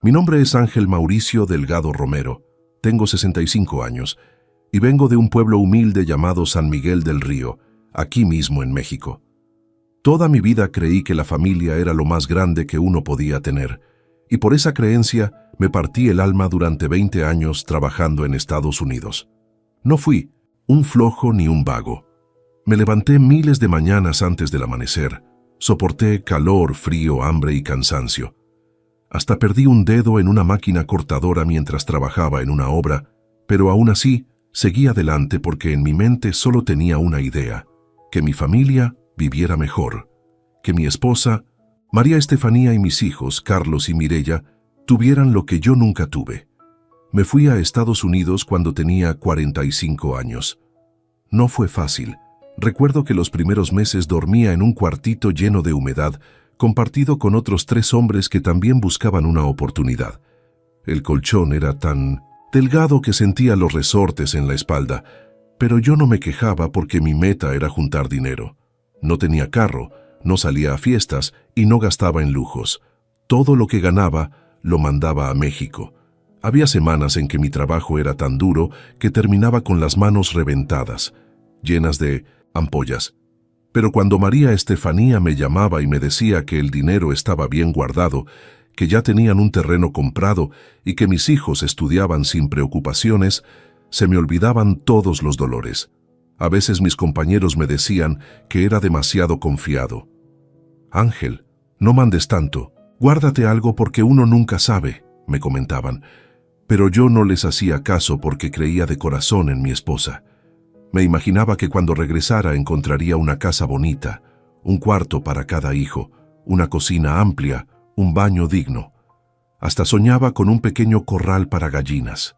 Mi nombre es Ángel Mauricio Delgado Romero, tengo 65 años y vengo de un pueblo humilde llamado San Miguel del Río, aquí mismo en México. Toda mi vida creí que la familia era lo más grande que uno podía tener, y por esa creencia me partí el alma durante 20 años trabajando en Estados Unidos. No fui un flojo ni un vago. Me levanté miles de mañanas antes del amanecer, soporté calor, frío, hambre y cansancio. Hasta perdí un dedo en una máquina cortadora mientras trabajaba en una obra, pero aún así seguí adelante porque en mi mente solo tenía una idea: que mi familia viviera mejor, que mi esposa, María Estefanía, y mis hijos, Carlos y Mireya, tuvieran lo que yo nunca tuve. Me fui a Estados Unidos cuando tenía 45 años. No fue fácil. Recuerdo que los primeros meses dormía en un cuartito lleno de humedad, compartido con otros 3 hombres que también buscaban una oportunidad. El colchón era tan delgado que sentía los resortes en la espalda, pero yo no me quejaba porque mi meta era juntar dinero. No tenía carro, no salía a fiestas y no gastaba en lujos. Todo lo que ganaba lo mandaba a México. Había semanas en que mi trabajo era tan duro que terminaba con las manos reventadas, llenas de ampollas. Pero cuando María Estefanía me llamaba y me decía que el dinero estaba bien guardado, que ya tenían un terreno comprado y que mis hijos estudiaban sin preocupaciones, se me olvidaban todos los dolores. A veces mis compañeros me decían que era demasiado confiado. «Ángel, no mandes tanto, guárdate algo porque uno nunca sabe», me comentaban. Pero yo no les hacía caso porque creía de corazón en mi esposa. Me imaginaba que cuando regresara encontraría una casa bonita, un cuarto para cada hijo, una cocina amplia, un baño digno. Hasta soñaba con un pequeño corral para gallinas.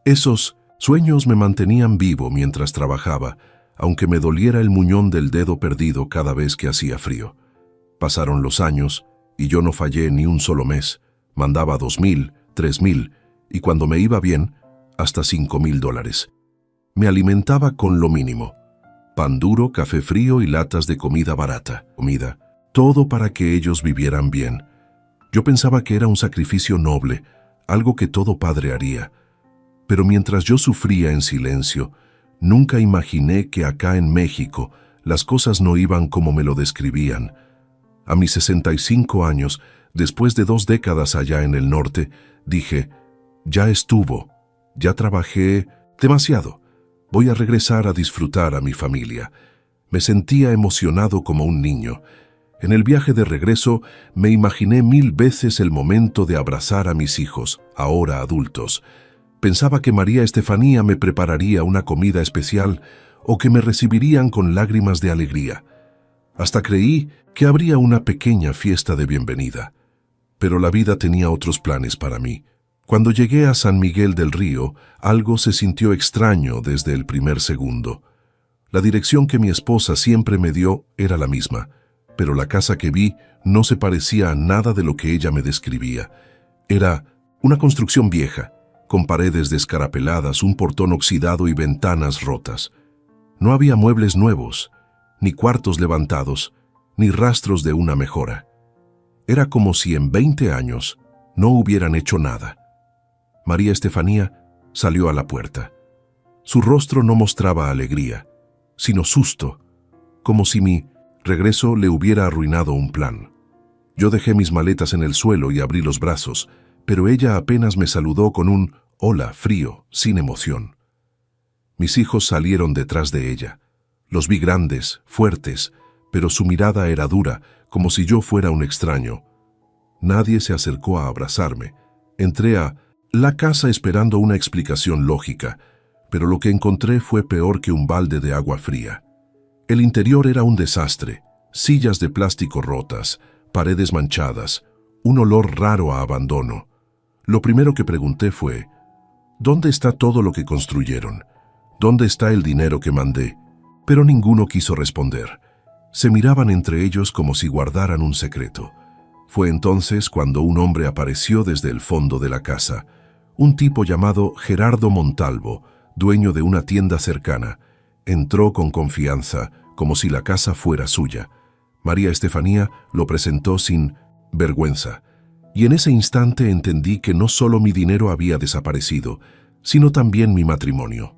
Esos sueños me mantenían vivo mientras trabajaba, aunque me doliera el muñón del dedo perdido cada vez que hacía frío. Pasaron los años y yo no fallé ni un solo mes. Mandaba $2,000, $3,000 y cuando me iba bien, hasta $5,000. Me alimentaba con lo mínimo: pan duro, café frío y latas de comida barata. Todo para que ellos vivieran bien. Yo pensaba que era un sacrificio noble, algo que todo padre haría. Pero mientras yo sufría en silencio, nunca imaginé que acá en México las cosas no iban como me lo describían. A mis 65 años, después de 2 décadas allá en el norte, dije: ya estuvo, ya trabajé demasiado. Voy a regresar a disfrutar a mi familia. Me sentía emocionado como un niño. En el viaje de regreso me imaginé 1000 veces el momento de abrazar a mis hijos, ahora adultos. Pensaba que María Estefanía me prepararía una comida especial o que me recibirían con lágrimas de alegría. Hasta creí que habría una pequeña fiesta de bienvenida. Pero la vida tenía otros planes para mí. Cuando llegué a San Miguel del Río, algo se sintió extraño desde el primer segundo. La dirección que mi esposa siempre me dio era la misma, pero la casa que vi no se parecía a nada de lo que ella me describía. Era una construcción vieja, con paredes descarapeladas, un portón oxidado y ventanas rotas. No había muebles nuevos, ni cuartos levantados, ni rastros de una mejora. Era como si en 20 años no hubieran hecho nada. María Estefanía salió a la puerta. Su rostro no mostraba alegría, sino susto, como si mi regreso le hubiera arruinado un plan. Yo dejé mis maletas en el suelo y abrí los brazos, pero ella apenas me saludó con un hola frío, sin emoción. Mis hijos salieron detrás de ella. Los vi grandes, fuertes, pero su mirada era dura, como si yo fuera un extraño. Nadie se acercó a abrazarme. Entré a la casa esperando una explicación lógica, pero lo que encontré fue peor que un balde de agua fría. El interior era un desastre: sillas de plástico rotas, paredes manchadas, un olor raro a abandono. Lo primero que pregunté fue: ¿dónde está todo lo que construyeron? ¿Dónde está el dinero que mandé? Pero ninguno quiso responder. Se miraban entre ellos como si guardaran un secreto. Fue entonces cuando un hombre apareció desde el fondo de la casa. Un tipo llamado Gerardo Montalvo, dueño de una tienda cercana. Entró con confianza, como si la casa fuera suya. María Estefanía lo presentó sin vergüenza. Y en ese instante entendí que no solo mi dinero había desaparecido, sino también mi matrimonio.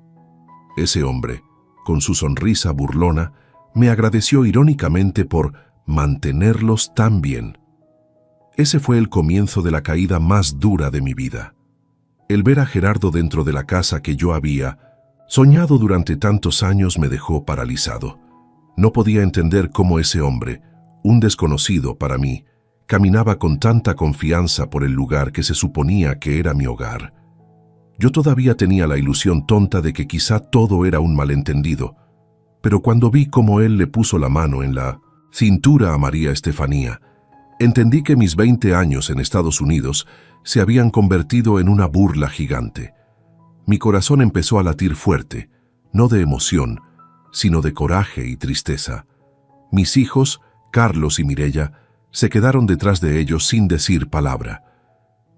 Ese hombre, con su sonrisa burlona, me agradeció irónicamente por mantenerlos tan bien. Ese fue el comienzo de la caída más dura de mi vida. El ver a Gerardo dentro de la casa que yo había soñado durante tantos años me dejó paralizado. No podía entender cómo ese hombre, un desconocido para mí, caminaba con tanta confianza por el lugar que se suponía que era mi hogar. Yo todavía tenía la ilusión tonta de que quizá todo era un malentendido, pero cuando vi cómo él le puso la mano en la cintura a María Estefanía, entendí que mis 20 años en Estados Unidos se habían convertido en una burla gigante. Mi corazón empezó a latir fuerte, no de emoción, sino de coraje y tristeza. Mis hijos, Carlos y Mireya, se quedaron detrás de ellos sin decir palabra.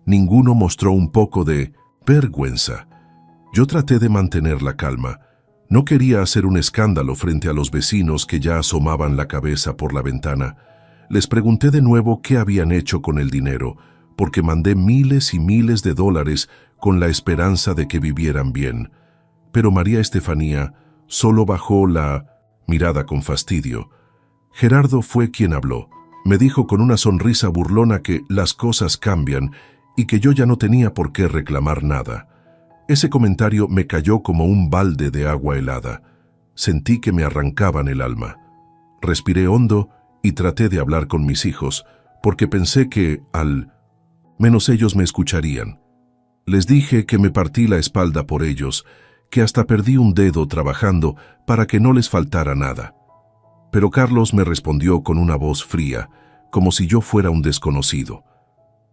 Ninguno mostró un poco de vergüenza. Yo traté de mantener la calma. No quería hacer un escándalo frente a los vecinos que ya asomaban la cabeza por la ventana. Les pregunté de nuevo qué habían hecho con el dinero, porque mandé miles y miles de dólares con la esperanza de que vivieran bien. Pero María Estefanía solo bajó la mirada con fastidio. Gerardo fue quien habló. Me dijo con una sonrisa burlona que las cosas cambian y que yo ya no tenía por qué reclamar nada. Ese comentario me cayó como un balde de agua helada. Sentí que me arrancaban el alma. Respiré hondo y traté de hablar con mis hijos, porque pensé que, al menos ellos me escucharían. Les dije que me partí la espalda por ellos, que hasta perdí un dedo trabajando para que no les faltara nada. Pero Carlos me respondió con una voz fría, como si yo fuera un desconocido.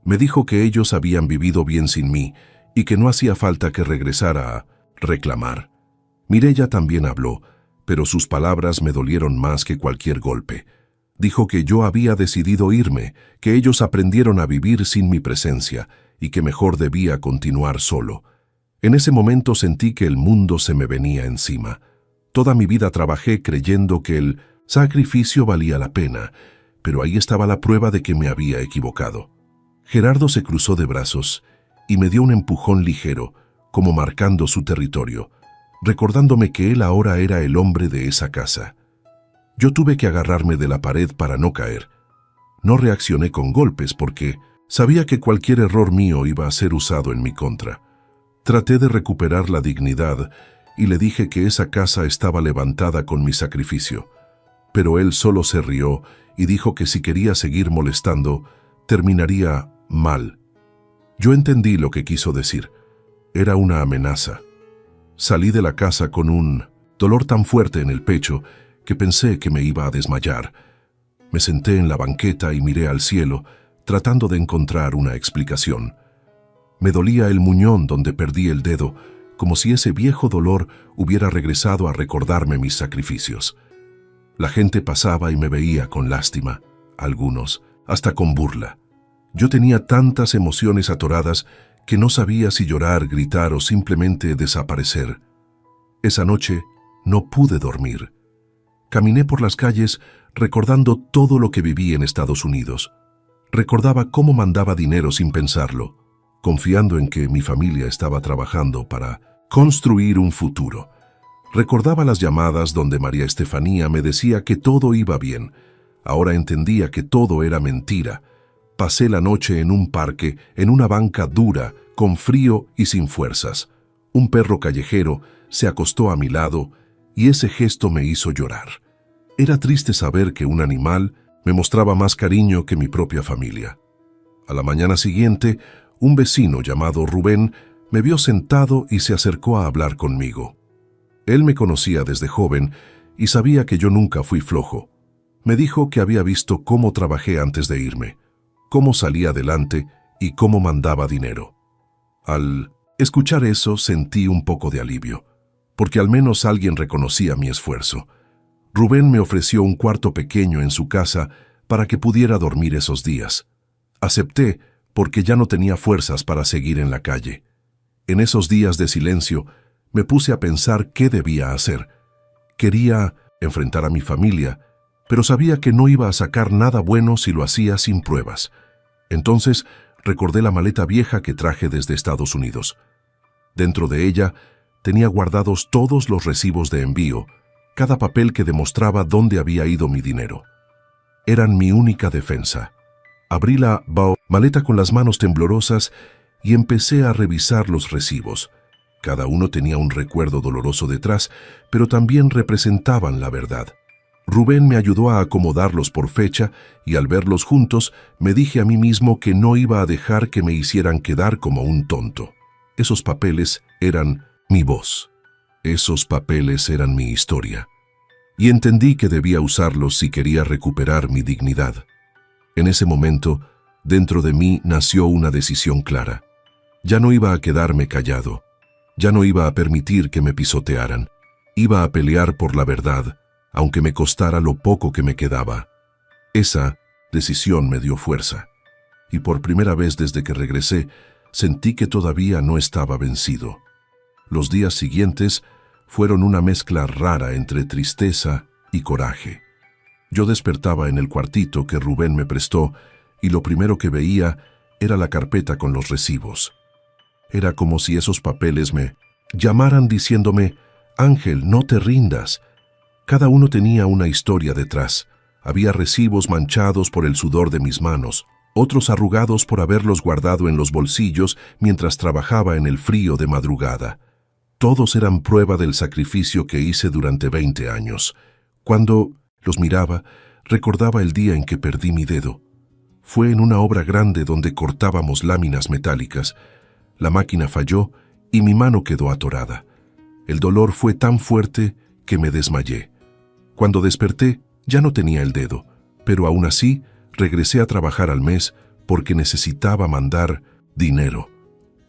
Me dijo que ellos habían vivido bien sin mí y que no hacía falta que regresara a reclamar. Mireya también habló, pero sus palabras me dolieron más que cualquier golpe. Dijo que yo había decidido irme, que ellos aprendieron a vivir sin mi presencia y que mejor debía continuar solo. En ese momento sentí que el mundo se me venía encima. Toda mi vida trabajé creyendo que el sacrificio valía la pena, pero ahí estaba la prueba de que me había equivocado. Gerardo se cruzó de brazos y me dio un empujón ligero, como marcando su territorio, recordándome que él ahora era el hombre de esa casa. Yo tuve que agarrarme de la pared para no caer. No reaccioné con golpes porque sabía que cualquier error mío iba a ser usado en mi contra. Traté de recuperar la dignidad y le dije que esa casa estaba levantada con mi sacrificio. Pero él solo se rió y dijo que si quería seguir molestando, terminaría mal. Yo entendí lo que quiso decir. Era una amenaza. Salí de la casa con un dolor tan fuerte en el pecho que pensé que me iba a desmayar. Me senté en la banqueta y miré al cielo, tratando de encontrar una explicación. Me dolía el muñón donde perdí el dedo, como si ese viejo dolor hubiera regresado a recordarme mis sacrificios. La gente pasaba y me veía con lástima, algunos hasta con burla. Yo tenía tantas emociones atoradas que no sabía si llorar, gritar o simplemente desaparecer. Esa noche no pude dormir. Caminé por las calles recordando todo lo que viví en Estados Unidos. Recordaba cómo mandaba dinero sin pensarlo, confiando en que mi familia estaba trabajando para construir un futuro. Recordaba las llamadas donde María Estefanía me decía que todo iba bien. Ahora entendía que todo era mentira. Pasé la noche en un parque, en una banca dura, con frío y sin fuerzas. Un perro callejero se acostó a mi lado y ese gesto me hizo llorar. Era triste saber que un animal me mostraba más cariño que mi propia familia. A la mañana siguiente, un vecino llamado Rubén me vio sentado y se acercó a hablar conmigo. Él me conocía desde joven y sabía que yo nunca fui flojo. Me dijo que había visto cómo trabajé antes de irme, cómo salía adelante y cómo mandaba dinero. Al escuchar eso sentí un poco de alivio, porque al menos alguien reconocía mi esfuerzo. Rubén me ofreció un cuarto pequeño en su casa para que pudiera dormir esos días. Acepté porque ya no tenía fuerzas para seguir en la calle. En esos días de silencio, me puse a pensar qué debía hacer. Quería enfrentar a mi familia, pero sabía que no iba a sacar nada bueno si lo hacía sin pruebas. Entonces recordé la maleta vieja que traje desde Estados Unidos. Dentro de ella tenía guardados todos los recibos de envío, cada papel que demostraba dónde había ido mi dinero. Eran mi única defensa. Abrí la maleta con las manos temblorosas y empecé a revisar los recibos. Cada uno tenía un recuerdo doloroso detrás, pero también representaban la verdad. Rubén me ayudó a acomodarlos por fecha y al verlos juntos me dije a mí mismo que no iba a dejar que me hicieran quedar como un tonto. Esos papeles eran mi voz. Esos papeles eran mi historia. Y entendí que debía usarlos si quería recuperar mi dignidad. En ese momento, dentro de mí nació una decisión clara. Ya no iba a quedarme callado. Ya no iba a permitir que me pisotearan. Iba a pelear por la verdad, aunque me costara lo poco que me quedaba. Esa decisión me dio fuerza. Y por primera vez desde que regresé, sentí que todavía no estaba vencido. Los días siguientes fueron una mezcla rara entre tristeza y coraje. Yo despertaba en el cuartito que Rubén me prestó y lo primero que veía era la carpeta con los recibos. Era como si esos papeles me llamaran diciéndome: «Ángel, no te rindas». Cada uno tenía una historia detrás. Había recibos manchados por el sudor de mis manos, otros arrugados por haberlos guardado en los bolsillos mientras trabajaba en el frío de madrugada. Todos eran prueba del sacrificio que hice durante 20 años. Cuando los miraba, recordaba el día en que perdí mi dedo. Fue en una obra grande donde cortábamos láminas metálicas. La máquina falló y mi mano quedó atorada. El dolor fue tan fuerte que me desmayé. Cuando desperté, ya no tenía el dedo, pero aún así regresé a trabajar al mes porque necesitaba mandar dinero.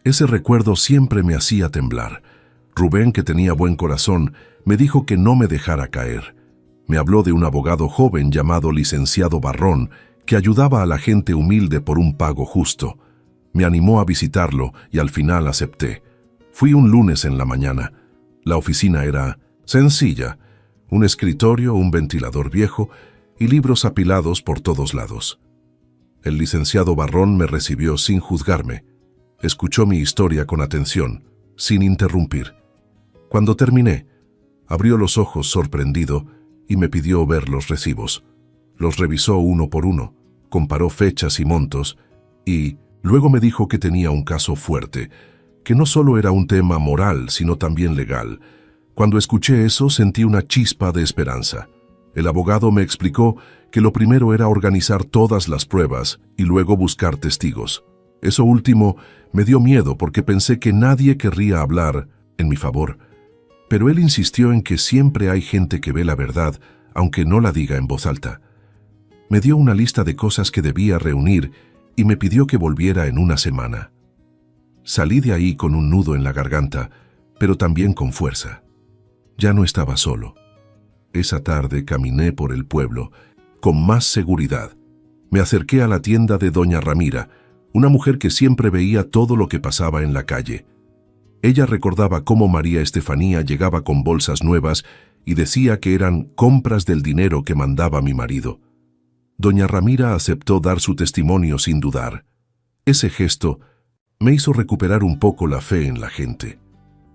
Ese recuerdo siempre me hacía temblar. Rubén, que tenía buen corazón, me dijo que no me dejara caer. Me habló de un abogado joven llamado licenciado Barrón, que ayudaba a la gente humilde por un pago justo. Me animó a visitarlo y al final acepté. Fui un lunes en la mañana. La oficina era sencilla: un escritorio, un ventilador viejo y libros apilados por todos lados. El licenciado Barrón me recibió sin juzgarme. Escuchó mi historia con atención, sin interrumpir. Cuando terminé, abrió los ojos sorprendido y me pidió ver los recibos. Los revisó uno por uno, comparó fechas y montos y luego me dijo que tenía un caso fuerte, que no solo era un tema moral, sino también legal. Cuando escuché eso, sentí una chispa de esperanza. El abogado me explicó que lo primero era organizar todas las pruebas y luego buscar testigos. Eso último me dio miedo porque pensé que nadie querría hablar en mi favor. Pero él insistió en que siempre hay gente que ve la verdad, aunque no la diga en voz alta. Me dio una lista de cosas que debía reunir y me pidió que volviera en una semana. Salí de ahí con un nudo en la garganta, pero también con fuerza. Ya no estaba solo. Esa tarde caminé por el pueblo con más seguridad. Me acerqué a la tienda de doña Ramira, una mujer que siempre veía todo lo que pasaba en la calle. Ella recordaba cómo María Estefanía llegaba con bolsas nuevas y decía que eran compras del dinero que mandaba mi marido. Doña Ramira aceptó dar su testimonio sin dudar. Ese gesto me hizo recuperar un poco la fe en la gente.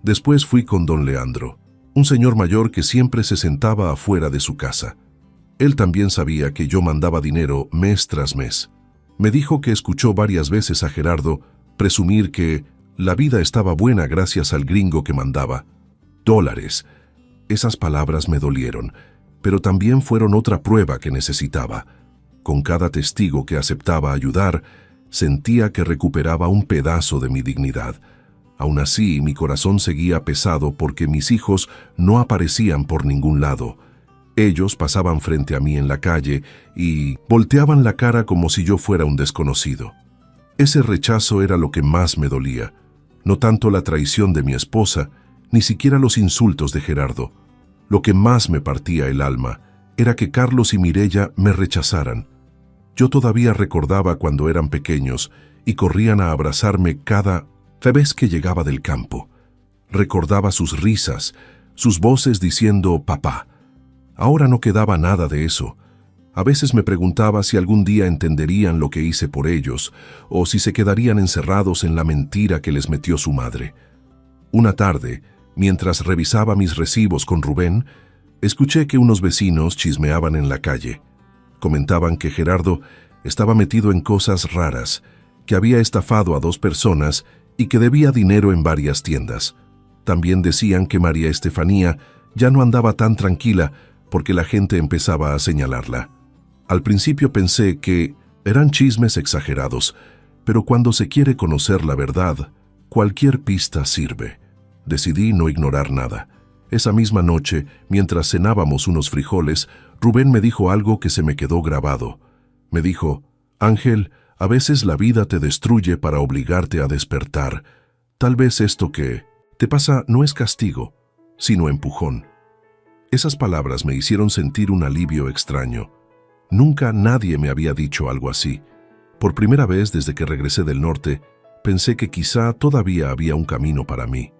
Después fui con don Leandro, un señor mayor que siempre se sentaba afuera de su casa. Él también sabía que yo mandaba dinero mes tras mes. Me dijo que escuchó varias veces a Gerardo presumir que la vida estaba buena gracias al gringo que mandaba dólares. Esas palabras me dolieron, pero también fueron otra prueba que necesitaba. Con cada testigo que aceptaba ayudar, sentía que recuperaba un pedazo de mi dignidad. Aún así, mi corazón seguía pesado porque mis hijos no aparecían por ningún lado. Ellos pasaban frente a mí en la calle y volteaban la cara como si yo fuera un desconocido. Ese rechazo era lo que más me dolía. No tanto la traición de mi esposa, ni siquiera los insultos de Gerardo. Lo que más me partía el alma era que Carlos y Mireya me rechazaran. Yo todavía recordaba cuando eran pequeños y corrían a abrazarme cada vez que llegaba del campo. Recordaba sus risas, sus voces diciendo «papá». Ahora no quedaba nada de eso. A veces me preguntaba si algún día entenderían lo que hice por ellos, o si se quedarían encerrados en la mentira que les metió su madre. Una tarde, mientras revisaba mis recibos con Rubén, escuché que unos vecinos chismeaban en la calle. Comentaban que Gerardo estaba metido en cosas raras, que había estafado a 2 personas y que debía dinero en varias tiendas. También decían que María Estefanía ya no andaba tan tranquila porque la gente empezaba a señalarla. Al principio pensé que eran chismes exagerados, pero cuando se quiere conocer la verdad, cualquier pista sirve. Decidí no ignorar nada. Esa misma noche, mientras cenábamos unos frijoles, Rubén me dijo algo que se me quedó grabado. Me dijo: «Ángel, a veces la vida te destruye para obligarte a despertar. Tal vez esto que te pasa no es castigo, sino empujón». Esas palabras me hicieron sentir un alivio extraño. Nunca nadie me había dicho algo así. Por primera vez desde que regresé del norte, pensé que quizá todavía había un camino para mí.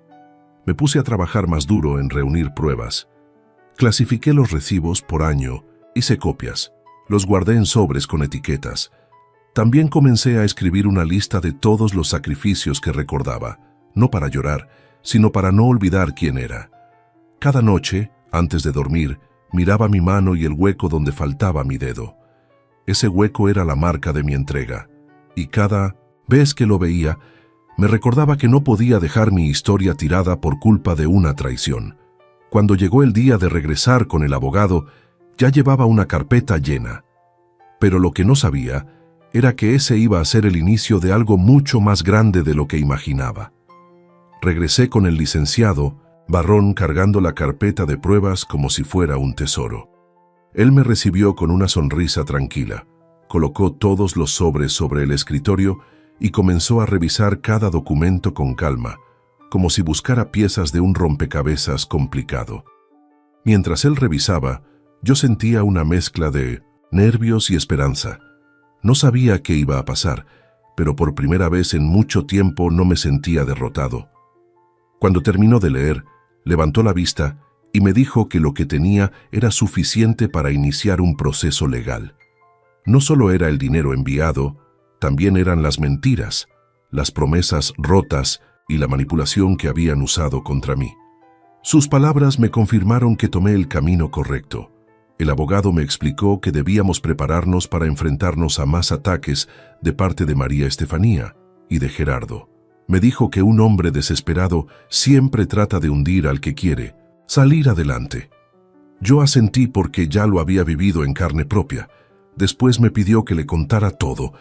Me puse a trabajar más duro en reunir pruebas. Clasifiqué los recibos por año, hice copias, los guardé en sobres con etiquetas. También comencé a escribir una lista de todos los sacrificios que recordaba, no para llorar, sino para no olvidar quién era. Cada noche, antes de dormir, miraba mi mano y el hueco donde faltaba mi dedo. Ese hueco era la marca de mi entrega, y cada vez que lo veía, me recordaba que no podía dejar mi historia tirada por culpa de una traición. Cuando llegó el día de regresar con el abogado, ya llevaba una carpeta llena. Pero lo que no sabía era que ese iba a ser el inicio de algo mucho más grande de lo que imaginaba. Regresé con el licenciado Barrón cargando la carpeta de pruebas como si fuera un tesoro. Él me recibió con una sonrisa tranquila, colocó todos los sobres sobre el escritorio y comenzó a revisar cada documento con calma, como si buscara piezas de un rompecabezas complicado. Mientras él revisaba, yo sentía una mezcla de nervios y esperanza. No sabía qué iba a pasar, pero por primera vez en mucho tiempo no me sentía derrotado. Cuando terminó de leer, levantó la vista y me dijo que lo que tenía era suficiente para iniciar un proceso legal. No solo era el dinero enviado, también eran las mentiras, las promesas rotas y la manipulación que habían usado contra mí. Sus palabras me confirmaron que tomé el camino correcto. El abogado me explicó que debíamos prepararnos para enfrentarnos a más ataques de parte de María Estefanía y de Gerardo. Me dijo que un hombre desesperado siempre trata de hundir al que quiere, salir adelante. Yo asentí porque ya lo había vivido en carne propia. Después me pidió que le contara todo,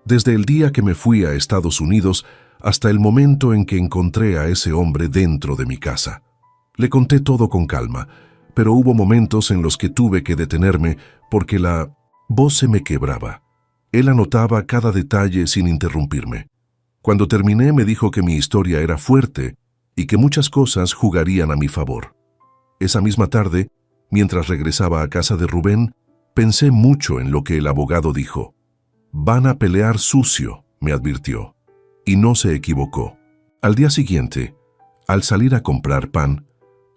desde el día que me fui a Estados Unidos hasta el momento en que encontré a ese hombre dentro de mi casa. Le conté todo con calma, pero hubo momentos en los que tuve que detenerme porque la voz se me quebraba. Él anotaba cada detalle sin interrumpirme. Cuando terminé me dijo que mi historia era fuerte y que muchas cosas jugarían a mi favor. Esa misma tarde, mientras regresaba a casa de Rubén, pensé mucho en lo que el abogado dijo. «Van a pelear sucio», me advirtió. Y no se equivocó. Al día siguiente, al salir a comprar pan,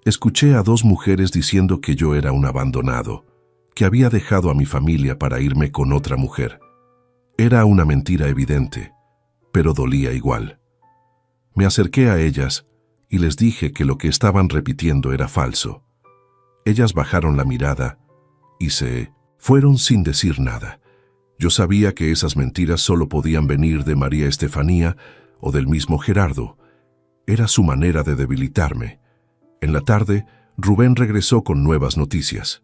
escuché a 2 mujeres diciendo que yo era un abandonado, que había dejado a mi familia para irme con otra mujer. Era una mentira evidente, pero dolía igual. Me acerqué a ellas y les dije que lo que estaban repitiendo era falso. Ellas bajaron la mirada y se fueron sin decir nada. Yo sabía que esas mentiras solo podían venir de María Estefanía o del mismo Gerardo. Era su manera de debilitarme. En la tarde, Rubén regresó con nuevas noticias.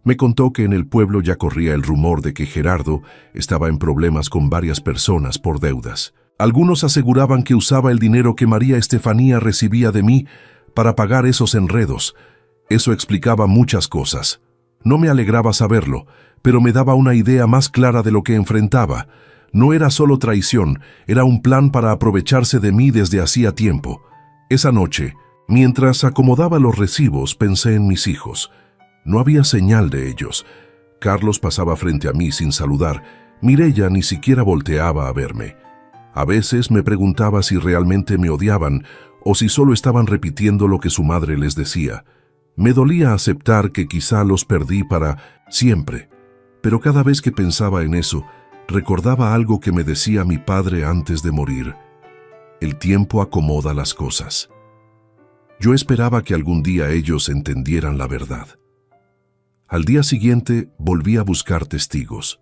Me contó que en el pueblo ya corría el rumor de que Gerardo estaba en problemas con varias personas por deudas. Algunos aseguraban que usaba el dinero que María Estefanía recibía de mí para pagar esos enredos. Eso explicaba muchas cosas. No me alegraba saberlo, pero me daba una idea más clara de lo que enfrentaba. No era solo traición, era un plan para aprovecharse de mí desde hacía tiempo. Esa noche, mientras acomodaba los recibos, pensé en mis hijos. No había señal de ellos. Carlos pasaba frente a mí sin saludar. Mireya ni siquiera volteaba a verme. A veces me preguntaba si realmente me odiaban o si solo estaban repitiendo lo que su madre les decía. Me dolía aceptar que quizá los perdí para siempre, Pero cada vez que pensaba en eso, recordaba algo que me decía mi padre antes de morir. El tiempo acomoda las cosas. Yo esperaba que algún día ellos entendieran la verdad. Al día siguiente volví a buscar testigos.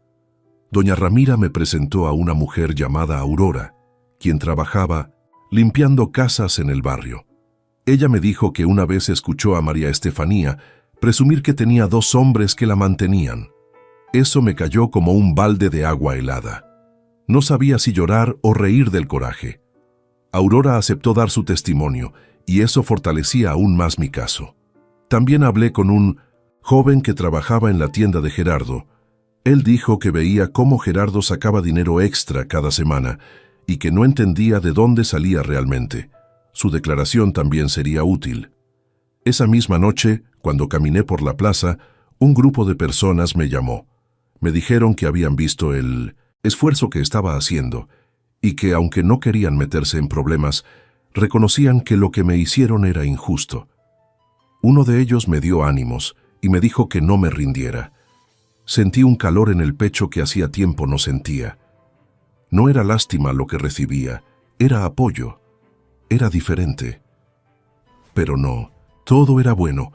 Doña Ramira me presentó a una mujer llamada Aurora, quien trabajaba limpiando casas en el barrio. Ella me dijo que una vez escuchó a María Estefanía presumir que tenía 2 hombres que la mantenían. Eso me cayó como un balde de agua helada. No sabía si llorar o reír del coraje. Aurora aceptó dar su testimonio, y eso fortalecía aún más mi caso. También hablé con un joven que trabajaba en la tienda de Gerardo. Él dijo que veía cómo Gerardo sacaba dinero extra cada semana y que no entendía de dónde salía realmente. Su declaración también sería útil. Esa misma noche, cuando caminé por la plaza, un grupo de personas me llamó. Me dijeron que habían visto el esfuerzo que estaba haciendo y que, aunque no querían meterse en problemas, reconocían que lo que me hicieron era injusto. Uno de ellos me dio ánimos y me dijo que no me rindiera. Sentí un calor en el pecho que hacía tiempo no sentía. No era lástima lo que recibía, era apoyo. Era diferente. Pero no, todo era bueno.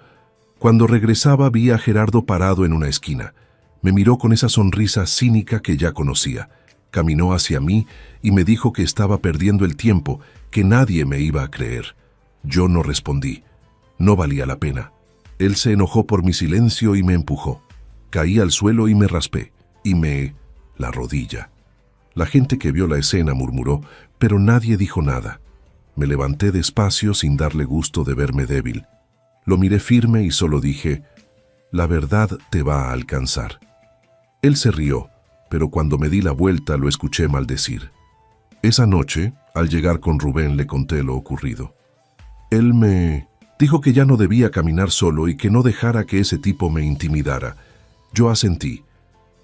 Cuando regresaba vi a Gerardo parado en una esquina. Me miró con esa sonrisa cínica que ya conocía. Caminó hacia mí y me dijo que estaba perdiendo el tiempo, que nadie me iba a creer. Yo no respondí. No valía la pena. Él se enojó por mi silencio y me empujó. Caí al suelo y me raspé. La rodilla. La gente que vio la escena murmuró, pero nadie dijo nada. Me levanté despacio sin darle gusto de verme débil. Lo miré firme y solo dije, la verdad te va a alcanzar. Él se rió, pero cuando me di la vuelta lo escuché maldecir. Esa noche, al llegar con Rubén, le conté lo ocurrido. Él me dijo que ya no debía caminar solo y que no dejara que ese tipo me intimidara. Yo asentí.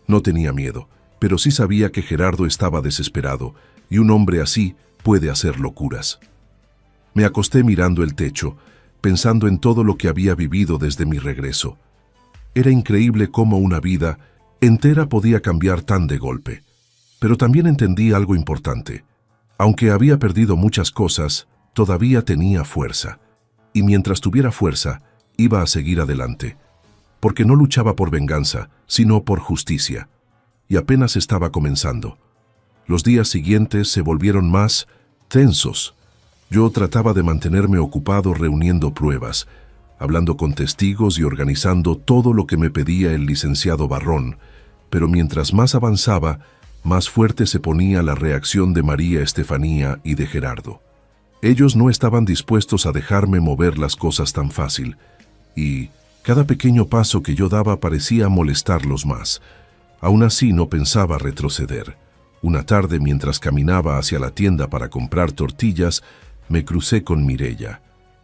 No tenía miedo, pero sí sabía que Gerardo estaba desesperado, y un hombre así puede hacer locuras. Me acosté mirando el techo, pensando en todo lo que había vivido desde mi regreso. Era increíble cómo una vida entera podía cambiar tan de golpe. Pero también entendí algo importante. Aunque había perdido muchas cosas, todavía tenía fuerza. Y mientras tuviera fuerza, iba a seguir adelante. Porque no luchaba por venganza, sino por justicia. Y apenas estaba comenzando. Los días siguientes se volvieron más tensos. Yo trataba de mantenerme ocupado reuniendo pruebas, hablando con testigos y organizando todo lo que me pedía el licenciado Barrón, pero mientras más avanzaba, más fuerte se ponía la reacción de María Estefanía y de Gerardo. Ellos no estaban dispuestos a dejarme mover las cosas tan fácil, y cada pequeño paso que yo daba parecía molestarlos más. Aún así no pensaba retroceder. Una tarde, mientras caminaba hacia la tienda para comprar tortillas, me crucé con Mireya.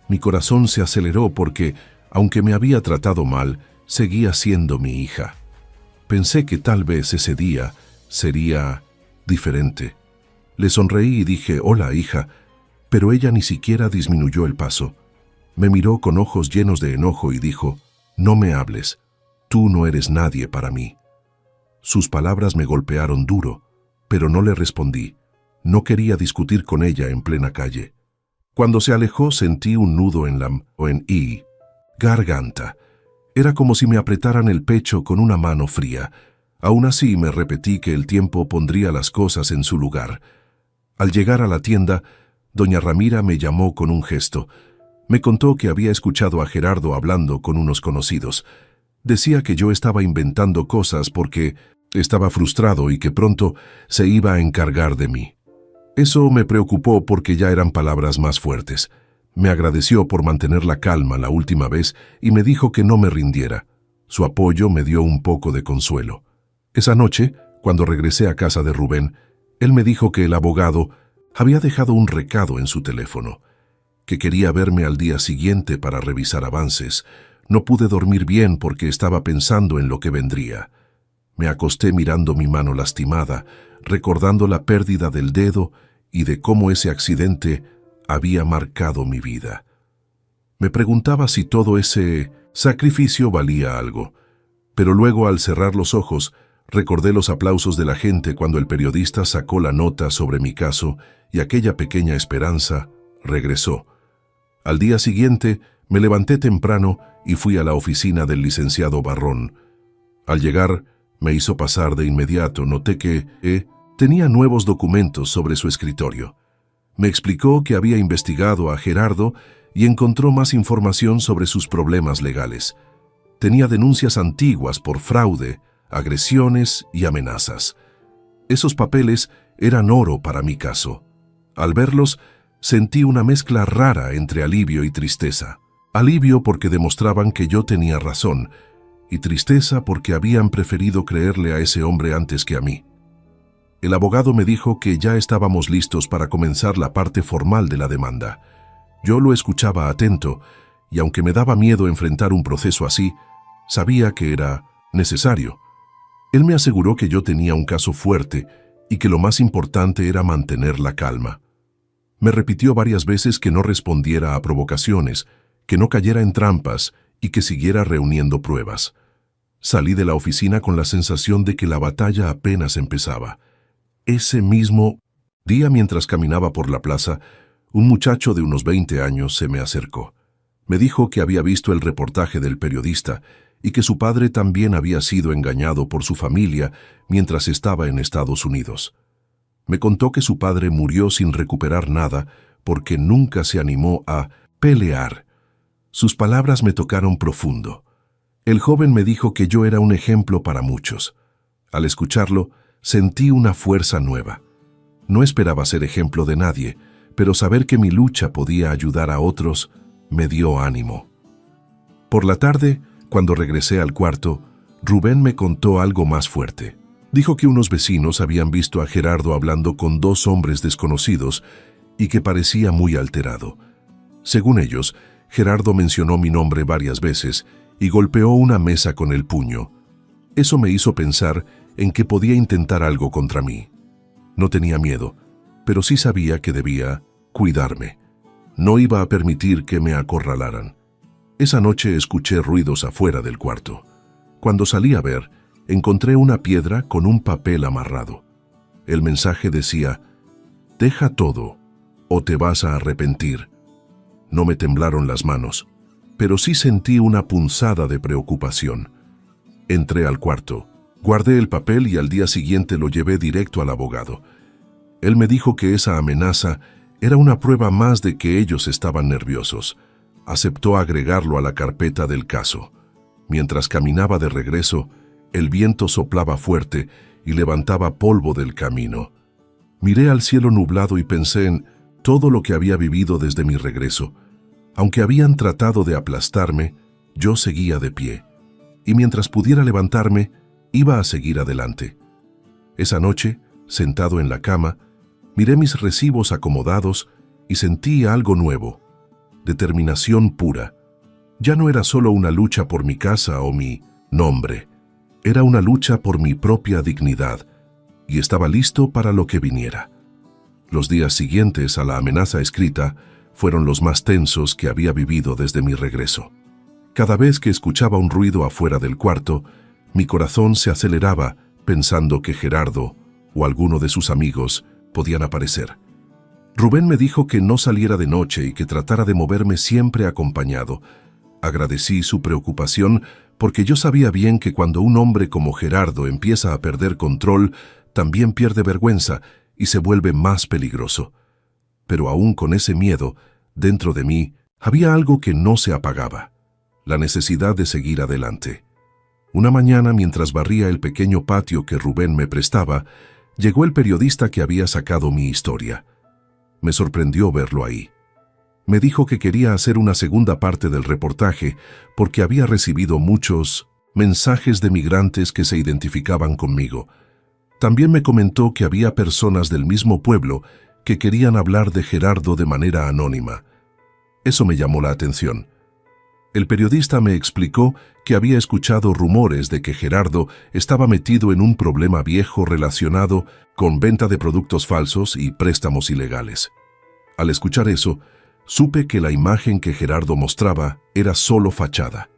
Mi corazón se aceleró porque, aunque me había tratado mal, seguía siendo mi hija. Pensé que tal vez ese día sería diferente. Le sonreí y dije, «Hola, hija», pero ella ni siquiera disminuyó el paso. Me miró con ojos llenos de enojo y dijo, «No me hables, tú no eres nadie para mí». Sus palabras me golpearon duro, pero no le respondí. No quería discutir con ella en plena calle. Cuando se alejó sentí un nudo en la garganta. Era como si me apretaran el pecho con una mano fría. Aún así me repetí que el tiempo pondría las cosas en su lugar. Al llegar a la tienda, doña Ramira me llamó con un gesto. Me contó que había escuchado a Gerardo hablando con unos conocidos. Decía que yo estaba inventando cosas porque estaba frustrado y que pronto se iba a encargar de mí. Eso me preocupó porque ya eran palabras más fuertes. Me agradeció por mantener la calma la última vez y me dijo que no me rindiera. Su apoyo me dio un poco de consuelo. Esa noche, cuando regresé a casa de Rubén, él me dijo que el abogado había dejado un recado en su teléfono, que quería verme al día siguiente para revisar avances. No pude dormir bien porque estaba pensando en lo que vendría. Me acosté mirando mi mano lastimada, recordando la pérdida del dedo y de cómo ese accidente había marcado mi vida. Me preguntaba si todo ese sacrificio valía algo, pero luego al cerrar los ojos Recordé los aplausos de la gente cuando el periodista sacó la nota sobre mi caso y aquella pequeña esperanza regresó. Al día siguiente, me levanté temprano y fui a la oficina del licenciado Barrón. Al llegar, me hizo pasar de inmediato. Noté que tenía nuevos documentos sobre su escritorio. Me explicó que había investigado a Gerardo y encontró más información sobre sus problemas legales. Tenía denuncias antiguas por fraude, agresiones y amenazas. Esos papeles eran oro para mi caso. Al verlos, sentí una mezcla rara entre alivio y tristeza. Alivio porque demostraban que yo tenía razón, y tristeza porque habían preferido creerle a ese hombre antes que a mí. El abogado me dijo que ya estábamos listos para comenzar la parte formal de la demanda. Yo lo escuchaba atento, y aunque me daba miedo enfrentar un proceso así, sabía que era necesario. Él me aseguró que yo tenía un caso fuerte y que lo más importante era mantener la calma. Me repitió varias veces que no respondiera a provocaciones, que no cayera en trampas y que siguiera reuniendo pruebas. Salí de la oficina con la sensación de que la batalla apenas empezaba. Ese mismo día, mientras caminaba por la plaza, un muchacho de unos 20 años se me acercó. Me dijo que había visto el reportaje del periodista y que su padre también había sido engañado por su familia mientras estaba en Estados Unidos. Me contó que su padre murió sin recuperar nada porque nunca se animó a pelear. Sus palabras me tocaron profundo. El joven me dijo que yo era un ejemplo para muchos. Al escucharlo, sentí una fuerza nueva. No esperaba ser ejemplo de nadie, pero saber que mi lucha podía ayudar a otros me dio ánimo. Por la tarde, cuando regresé al cuarto, Rubén me contó algo más fuerte. Dijo que unos vecinos habían visto a Gerardo hablando con 2 hombres desconocidos y que parecía muy alterado. Según ellos, Gerardo mencionó mi nombre varias veces y golpeó una mesa con el puño. Eso me hizo pensar en que podía intentar algo contra mí. No tenía miedo, pero sí sabía que debía cuidarme. No iba a permitir que me acorralaran. Esa noche escuché ruidos afuera del cuarto. Cuando salí a ver, encontré una piedra con un papel amarrado. El mensaje decía: «Deja todo, o te vas a arrepentir». No me temblaron las manos, pero sí sentí una punzada de preocupación. Entré al cuarto, guardé el papel y al día siguiente lo llevé directo al abogado. Él me dijo que esa amenaza era una prueba más de que ellos estaban nerviosos. Aceptó agregarlo a la carpeta del caso. Mientras caminaba de regreso, el viento soplaba fuerte y levantaba polvo del camino. Miré al cielo nublado y pensé en todo lo que había vivido desde mi regreso. Aunque habían tratado de aplastarme, yo seguía de pie. Y mientras pudiera levantarme, iba a seguir adelante. Esa noche, sentado en la cama, miré mis recibos acomodados y sentí algo nuevo. Determinación pura. Ya no era solo una lucha por mi casa o mi nombre. Era una lucha por mi propia dignidad, y estaba listo para lo que viniera. Los días siguientes a la amenaza escrita fueron los más tensos que había vivido desde mi regreso. Cada vez que escuchaba un ruido afuera del cuarto, mi corazón se aceleraba pensando que Gerardo o alguno de sus amigos podían aparecer. Rubén me dijo que no saliera de noche y que tratara de moverme siempre acompañado. Agradecí su preocupación porque yo sabía bien que cuando un hombre como Gerardo empieza a perder control, también pierde vergüenza y se vuelve más peligroso. Pero aún con ese miedo, dentro de mí había algo que no se apagaba: la necesidad de seguir adelante. Una mañana, mientras barría el pequeño patio que Rubén me prestaba, llegó el periodista que había sacado mi historia. Me sorprendió verlo ahí. Me dijo que quería hacer una segunda parte del reportaje porque había recibido muchos mensajes de migrantes que se identificaban conmigo. También me comentó que había personas del mismo pueblo que querían hablar de Gerardo de manera anónima. Eso me llamó la atención. El periodista me explicó que había escuchado rumores de que Gerardo estaba metido en un problema viejo relacionado con venta de productos falsos y préstamos ilegales. Al escuchar eso, supe que la imagen que Gerardo mostraba era solo fachada.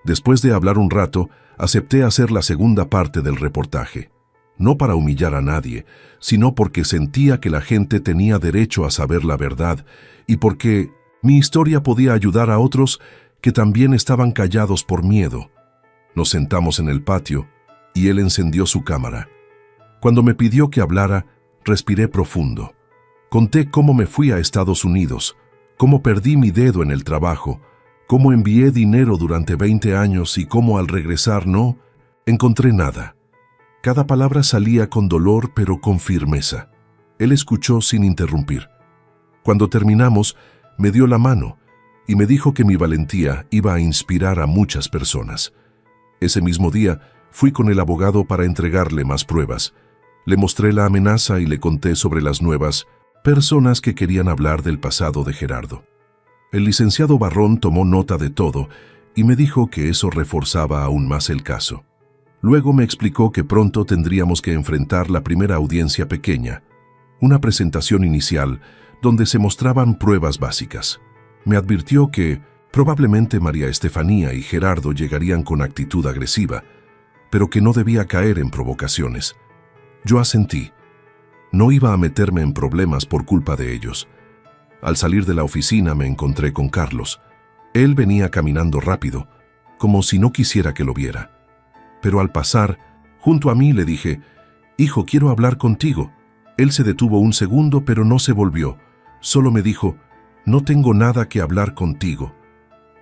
Después de hablar un rato, acepté hacer la segunda parte del reportaje. No para humillar a nadie, sino porque sentía que la gente tenía derecho a saber la verdad y porque mi historia podía ayudar a otros que también estaban callados por miedo. Nos sentamos en el patio y él encendió su cámara. Cuando me pidió que hablara, respiré profundo. Conté cómo me fui a Estados Unidos, cómo perdí mi dedo en el trabajo, cómo envié dinero durante 20 años y cómo al regresar no encontré nada. Cada palabra salía con dolor pero con firmeza. Él escuchó sin interrumpir. Cuando terminamos, me dio la mano y me dijo que mi valentía iba a inspirar a muchas personas. Ese mismo día, fui con el abogado para entregarle más pruebas. Le mostré la amenaza y le conté sobre las nuevas personas que querían hablar del pasado de Gerardo. El licenciado Barrón tomó nota de todo y me dijo que eso reforzaba aún más el caso. Luego me explicó que pronto tendríamos que enfrentar la primera audiencia pequeña, una presentación inicial donde se mostraban pruebas básicas. Me advirtió que probablemente María Estefanía y Gerardo llegarían con actitud agresiva, pero que no debía caer en provocaciones. Yo asentí. No iba a meterme en problemas por culpa de ellos. Al salir de la oficina me encontré con Carlos. Él venía caminando rápido, como si no quisiera que lo viera. Pero al pasar, junto a mí le dije, «Hijo, quiero hablar contigo». Él se detuvo un segundo, pero no se volvió. Solo me dijo, «No tengo nada que hablar contigo».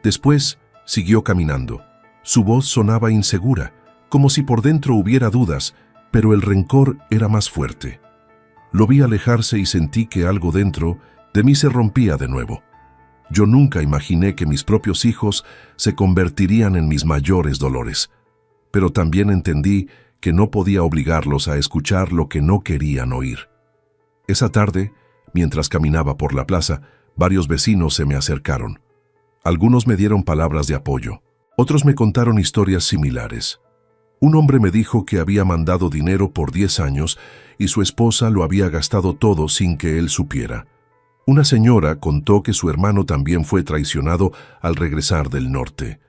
Después, siguió caminando. Su voz sonaba insegura, como si por dentro hubiera dudas, pero el rencor era más fuerte. Lo vi alejarse y sentí que algo dentro de mí se rompía de nuevo. Yo nunca imaginé que mis propios hijos se convertirían en mis mayores dolores. Pero también entendí que no podía obligarlos a escuchar lo que no querían oír. Esa tarde, mientras caminaba por la plaza, varios vecinos se me acercaron. Algunos me dieron palabras de apoyo, otros me contaron historias similares. Un hombre me dijo que había mandado dinero por 10 años y su esposa lo había gastado todo sin que él supiera. Una señora contó que su hermano también fue traicionado al regresar del norte.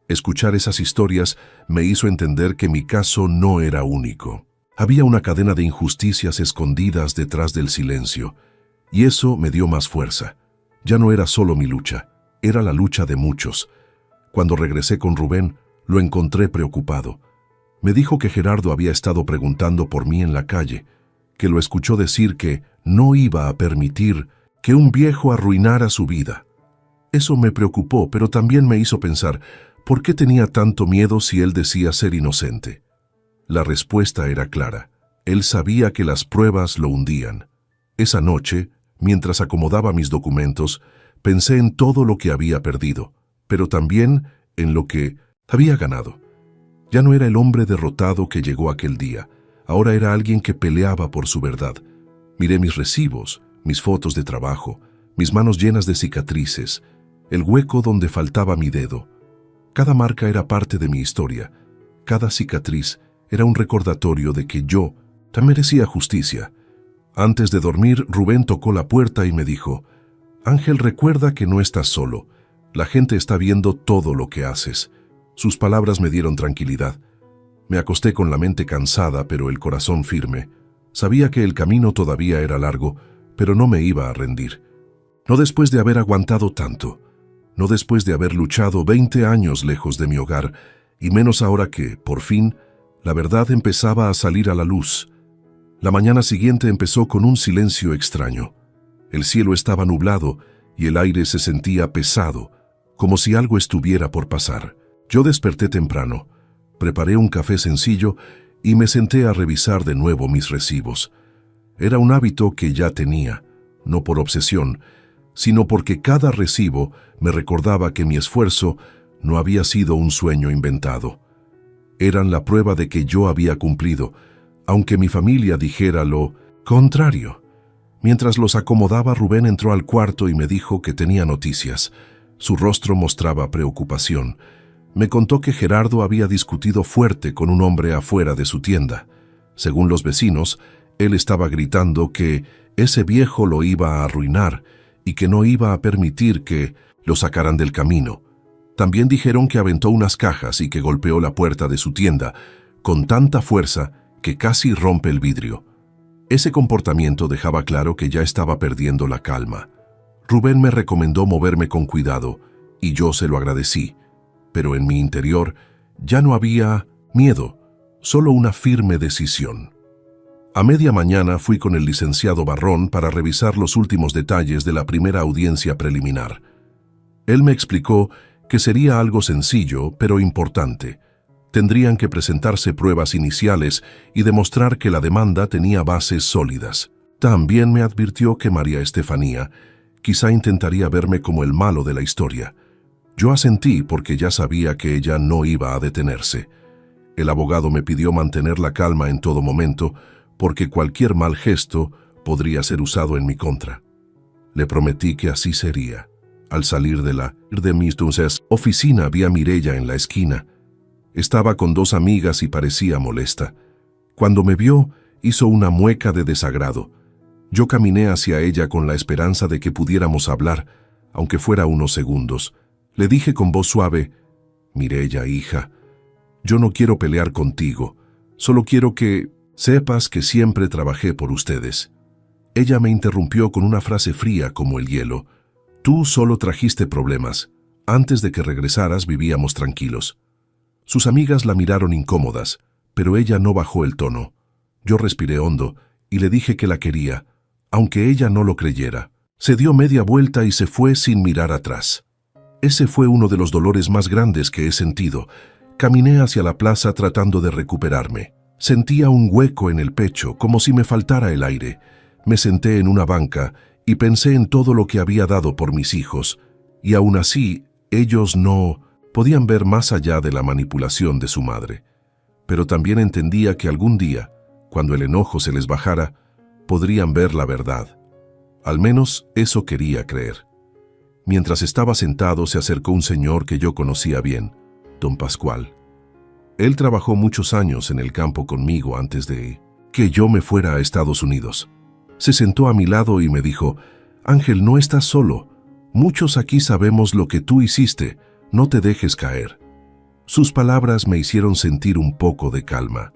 Escuchar esas historias me hizo entender que mi caso no era único. Había una cadena de injusticias escondidas detrás del silencio, y eso me dio más fuerza. Ya no era solo mi lucha, era la lucha de muchos. Cuando regresé con Rubén, lo encontré preocupado. Me dijo que Gerardo había estado preguntando por mí en la calle, que lo escuchó decir que no iba a permitir que un viejo arruinara su vida. Eso me preocupó, pero también me hizo pensar, ¿por qué tenía tanto miedo si él decía ser inocente? La respuesta era clara. Él sabía que las pruebas lo hundían. Esa noche, mientras acomodaba mis documentos, pensé en todo lo que había perdido, pero también en lo que había ganado. Ya no era el hombre derrotado que llegó aquel día. Ahora era alguien que peleaba por su verdad. Miré mis recibos, mis fotos de trabajo, mis manos llenas de cicatrices, el hueco donde faltaba mi dedo. Cada marca era parte de mi historia. Cada cicatriz era un recordatorio de que yo también merecía justicia. Antes de dormir, Rubén tocó la puerta y me dijo, «Ángel, recuerda que no estás solo. La gente está viendo todo lo que haces». Sus palabras me dieron tranquilidad. Me acosté con la mente cansada, pero el corazón firme. Sabía que el camino todavía era largo, pero no me iba a rendir. No después de haber aguantado tanto. No después de haber luchado 20 años lejos de mi hogar, y menos ahora que, por fin, la verdad empezaba a salir a la luz. La mañana siguiente empezó con un silencio extraño. El cielo estaba nublado y el aire se sentía pesado, como si algo estuviera por pasar. Yo desperté temprano, preparé un café sencillo y me senté a revisar de nuevo mis recibos. Era un hábito que ya tenía, no por obsesión, sino porque cada recibo me recordaba que mi esfuerzo no había sido un sueño inventado. Eran la prueba de que yo había cumplido, aunque mi familia dijera lo contrario. Mientras los acomodaba, Rubén entró al cuarto y me dijo que tenía noticias. Su rostro mostraba preocupación. Me contó que Gerardo había discutido fuerte con un hombre afuera de su tienda. Según los vecinos, él estaba gritando que ese viejo lo iba a arruinar y que no iba a permitir que lo sacaran del camino. También dijeron que aventó unas cajas y que golpeó la puerta de su tienda con tanta fuerza que casi rompe el vidrio. Ese comportamiento dejaba claro que ya estaba perdiendo la calma. Rubén me recomendó moverme con cuidado y yo se lo agradecí, pero en mi interior ya no había miedo, solo una firme decisión. A media mañana fui con el licenciado Barrón para revisar los últimos detalles de la primera audiencia preliminar. Él me explicó que sería algo sencillo, pero importante. Tendrían que presentarse pruebas iniciales y demostrar que la demanda tenía bases sólidas. También me advirtió que María Estefanía quizá intentaría verme como el malo de la historia. Yo asentí porque ya sabía que ella no iba a detenerse. El abogado me pidió mantener la calma en todo momento, porque cualquier mal gesto podría ser usado en mi contra. Le prometí que así sería. Al salir de mi oficina vi a Mireya en la esquina. Estaba con dos amigas y parecía molesta. Cuando me vio, hizo una mueca de desagrado. Yo caminé hacia ella con la esperanza de que pudiéramos hablar, aunque fuera unos segundos. Le dije con voz suave: «Mireya, hija, yo no quiero pelear contigo, solo quiero que sepas que siempre trabajé por ustedes». Ella me interrumpió con una frase fría como el hielo: «Tú solo trajiste problemas. Antes de que regresaras vivíamos tranquilos». Sus amigas la miraron incómodas, pero ella no bajó el tono. Yo respiré hondo y le dije que la quería, aunque ella no lo creyera. Se dio media vuelta y se fue sin mirar atrás. Ese fue uno de los dolores más grandes que he sentido. Caminé hacia la plaza tratando de recuperarme. Sentía un hueco en el pecho, como si me faltara el aire. Me senté en una banca y pensé en todo lo que había dado por mis hijos, y aún así ellos no podían ver más allá de la manipulación de su madre. Pero también entendía que algún día, cuando el enojo se les bajara, podrían ver la verdad. Al menos eso quería creer. Mientras estaba sentado, se acercó un señor que yo conocía bien, don Pascual. Él trabajó muchos años en el campo conmigo antes de que yo me fuera a Estados Unidos. Se sentó a mi lado y me dijo: «Ángel, no estás solo. Muchos aquí sabemos lo que tú hiciste. No te dejes caer». Sus palabras me hicieron sentir un poco de calma.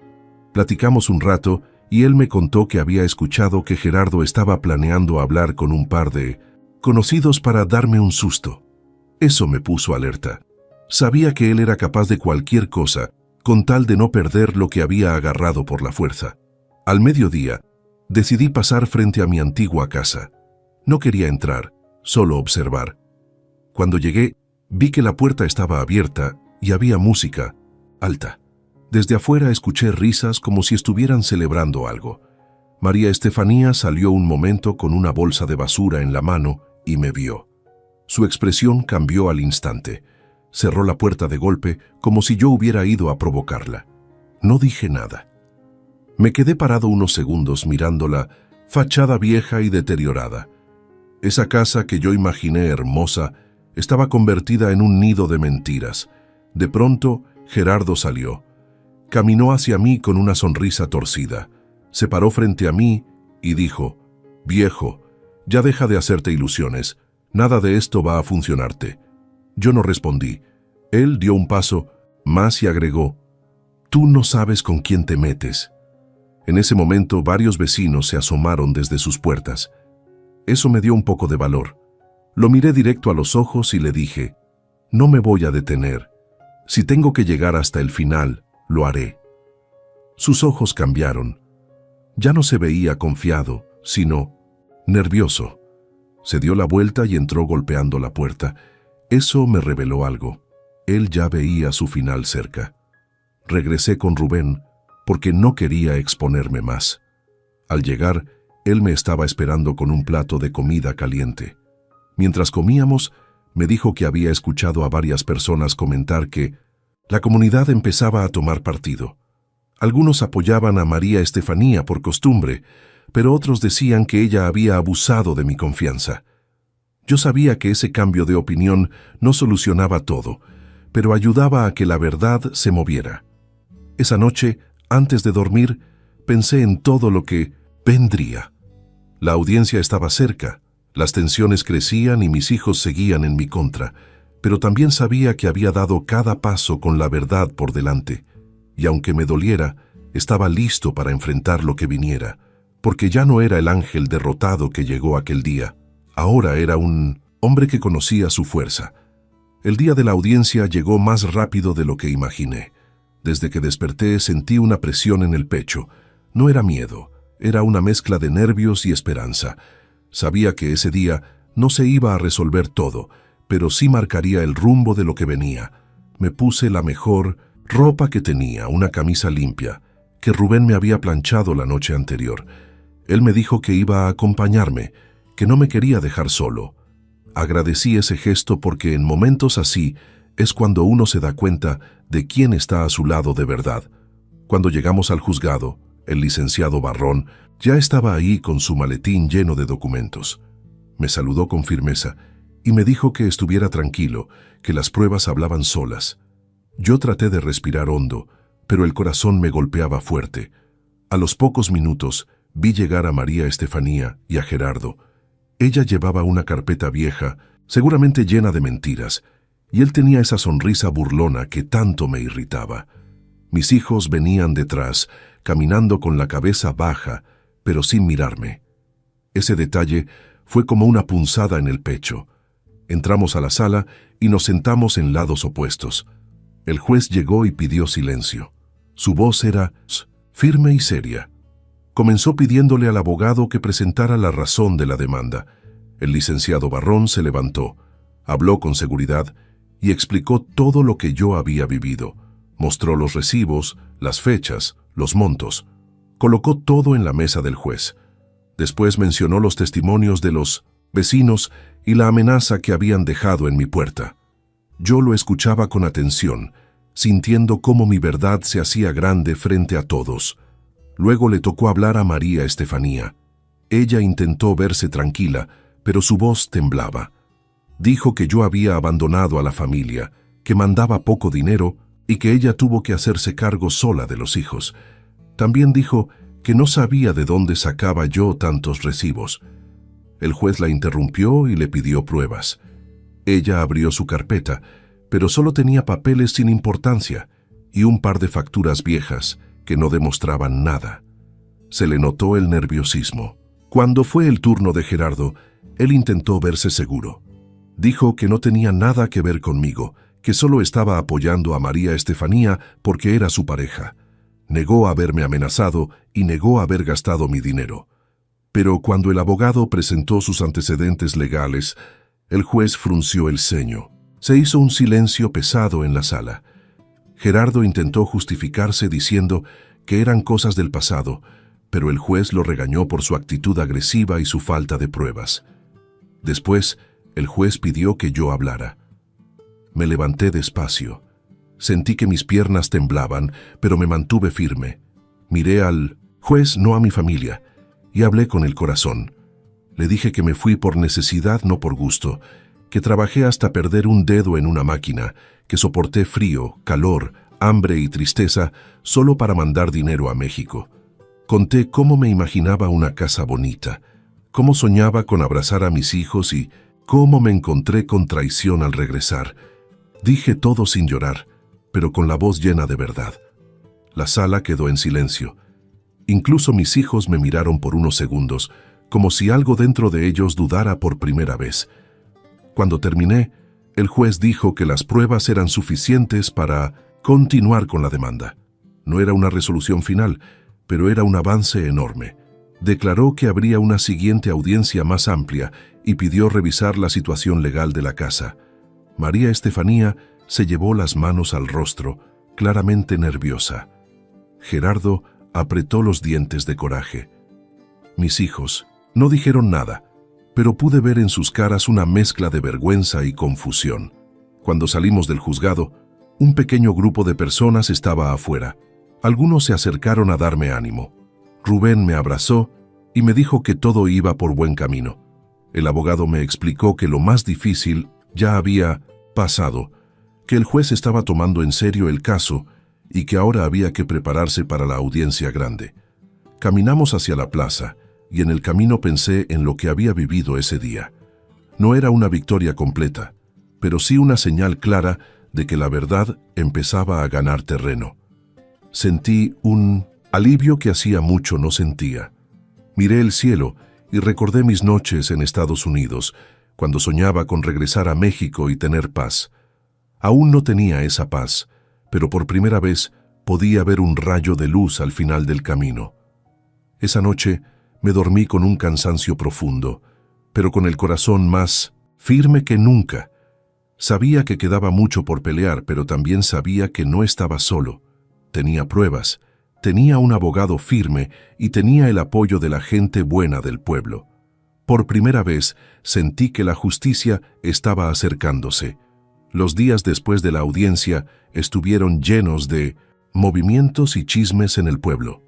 Platicamos un rato y él me contó que había escuchado que Gerardo estaba planeando hablar con un par de conocidos para darme un susto. Eso me puso alerta. Sabía que él era capaz de cualquier cosa, con tal de no perder lo que había agarrado por la fuerza. Al mediodía, decidí pasar frente a mi antigua casa. No quería entrar, solo observar. Cuando llegué, vi que la puerta estaba abierta y había música alta. Desde afuera escuché risas como si estuvieran celebrando algo. María Estefanía salió un momento con una bolsa de basura en la mano y me vio. Su expresión cambió al instante. Cerró la puerta de golpe como si yo hubiera ido a provocarla. No dije nada. Me quedé parado unos segundos mirando la fachada vieja y deteriorada. Esa casa que yo imaginé hermosa estaba convertida en un nido de mentiras. De pronto, Gerardo salió. Caminó hacia mí con una sonrisa torcida. Se paró frente a mí y dijo: «Viejo, ya deja de hacerte ilusiones. Nada de esto va a funcionarte». Yo no respondí. Él dio un paso más y agregó: «Tú no sabes con quién te metes». En ese momento, varios vecinos se asomaron desde sus puertas. Eso me dio un poco de valor. Lo miré directo a los ojos y le dije: «No me voy a detener. Si tengo que llegar hasta el final, lo haré». Sus ojos cambiaron. Ya no se veía confiado, sino nervioso. Se dio la vuelta y entró golpeando la puerta. Eso me reveló algo. Él ya veía su final cerca. Regresé con Rubén porque no quería exponerme más. Al llegar, él me estaba esperando con un plato de comida caliente. Mientras comíamos, me dijo que había escuchado a varias personas comentar que la comunidad empezaba a tomar partido. Algunos apoyaban a María Estefanía por costumbre, pero otros decían que ella había abusado de mi confianza. Yo sabía que ese cambio de opinión no solucionaba todo, pero ayudaba a que la verdad se moviera. Esa noche, antes de dormir, pensé en todo lo que vendría. La audiencia estaba cerca, las tensiones crecían y mis hijos seguían en mi contra, pero también sabía que había dado cada paso con la verdad por delante, y aunque me doliera, estaba listo para enfrentar lo que viniera, porque ya no era el ángel derrotado que llegó aquel día. Ahora era un hombre que conocía su fuerza. El día de la audiencia llegó más rápido de lo que imaginé. Desde que desperté sentí una presión en el pecho. No era miedo, era una mezcla de nervios y esperanza. Sabía que ese día no se iba a resolver todo, pero sí marcaría el rumbo de lo que venía. Me puse la mejor ropa que tenía, una camisa limpia, que Rubén me había planchado la noche anterior. Él me dijo que iba a acompañarme, que no me quería dejar solo. Agradecí ese gesto porque en momentos así es cuando uno se da cuenta de quién está a su lado de verdad. Cuando llegamos al juzgado, el licenciado Barrón ya estaba ahí con su maletín lleno de documentos. Me saludó con firmeza y me dijo que estuviera tranquilo, que las pruebas hablaban solas. Yo traté de respirar hondo, pero el corazón me golpeaba fuerte. A los pocos minutos vi llegar a María Estefanía y a Gerardo. Ella llevaba una carpeta vieja, seguramente llena de mentiras, y él tenía esa sonrisa burlona que tanto me irritaba. Mis hijos venían detrás, caminando con la cabeza baja, pero sin mirarme. Ese detalle fue como una punzada en el pecho. Entramos a la sala y nos sentamos en lados opuestos. El juez llegó y pidió silencio. Su voz era firme y seria. Comenzó pidiéndole al abogado que presentara la razón de la demanda. El licenciado Barrón se levantó, habló con seguridad y explicó todo lo que yo había vivido. Mostró los recibos, las fechas, los montos. Colocó todo en la mesa del juez. Después mencionó los testimonios de los vecinos y la amenaza que habían dejado en mi puerta. Yo lo escuchaba con atención, sintiendo cómo mi verdad se hacía grande frente a todos. Luego le tocó hablar a María Estefanía. Ella intentó verse tranquila, pero su voz temblaba. Dijo que yo había abandonado a la familia, que mandaba poco dinero y que ella tuvo que hacerse cargo sola de los hijos. También dijo que no sabía de dónde sacaba yo tantos recibos. El juez la interrumpió y le pidió pruebas. Ella abrió su carpeta, pero solo tenía papeles sin importancia y un par de facturas viejas que no demostraban nada. Se le notó el nerviosismo. Cuando fue el turno de Gerardo, él intentó verse seguro. Dijo que no tenía nada que ver conmigo, que solo estaba apoyando a María Estefanía porque era su pareja. Negó haberme amenazado y negó haber gastado mi dinero. Pero cuando el abogado presentó sus antecedentes legales, el juez frunció el ceño. Se hizo un silencio pesado en la sala. Gerardo intentó justificarse diciendo que eran cosas del pasado, pero el juez lo regañó por su actitud agresiva y su falta de pruebas. Después, el juez pidió que yo hablara. Me levanté despacio. Sentí que mis piernas temblaban, pero me mantuve firme. Miré al juez, no a mi familia, y hablé con el corazón. Le dije que me fui por necesidad, no por gusto, que trabajé hasta perder un dedo en una máquina, que soporté frío, calor, hambre y tristeza solo para mandar dinero a México. Conté cómo me imaginaba una casa bonita, cómo soñaba con abrazar a mis hijos y cómo me encontré con traición al regresar. Dije todo sin llorar, pero con la voz llena de verdad. La sala quedó en silencio. Incluso mis hijos me miraron por unos segundos, como si algo dentro de ellos dudara por primera vez. Cuando terminé, el juez dijo que las pruebas eran suficientes para continuar con la demanda. No era una resolución final, pero era un avance enorme. Declaró que habría una siguiente audiencia más amplia y pidió revisar la situación legal de la casa. María Estefanía se llevó las manos al rostro, claramente nerviosa. Gerardo apretó los dientes de coraje. Mis hijos no dijeron nada, pero pude ver en sus caras una mezcla de vergüenza y confusión. Cuando salimos del juzgado, un pequeño grupo de personas estaba afuera. Algunos se acercaron a darme ánimo. Rubén me abrazó y me dijo que todo iba por buen camino. El abogado me explicó que lo más difícil ya había pasado, que el juez estaba tomando en serio el caso y que ahora había que prepararse para la audiencia grande. Caminamos hacia la plaza y en el camino pensé en lo que había vivido ese día. No era una victoria completa, pero sí una señal clara de que la verdad empezaba a ganar terreno. Sentí un alivio que hacía mucho no sentía. Miré el cielo y recordé mis noches en Estados Unidos, cuando soñaba con regresar a México y tener paz. Aún no tenía esa paz, pero por primera vez podía ver un rayo de luz al final del camino. Esa noche me dormí con un cansancio profundo, pero con el corazón más firme que nunca. Sabía que quedaba mucho por pelear, pero también sabía que no estaba solo. Tenía pruebas, tenía un abogado firme y tenía el apoyo de la gente buena del pueblo. Por primera vez sentí que la justicia estaba acercándose. Los días después de la audiencia estuvieron llenos de movimientos y chismes en el pueblo.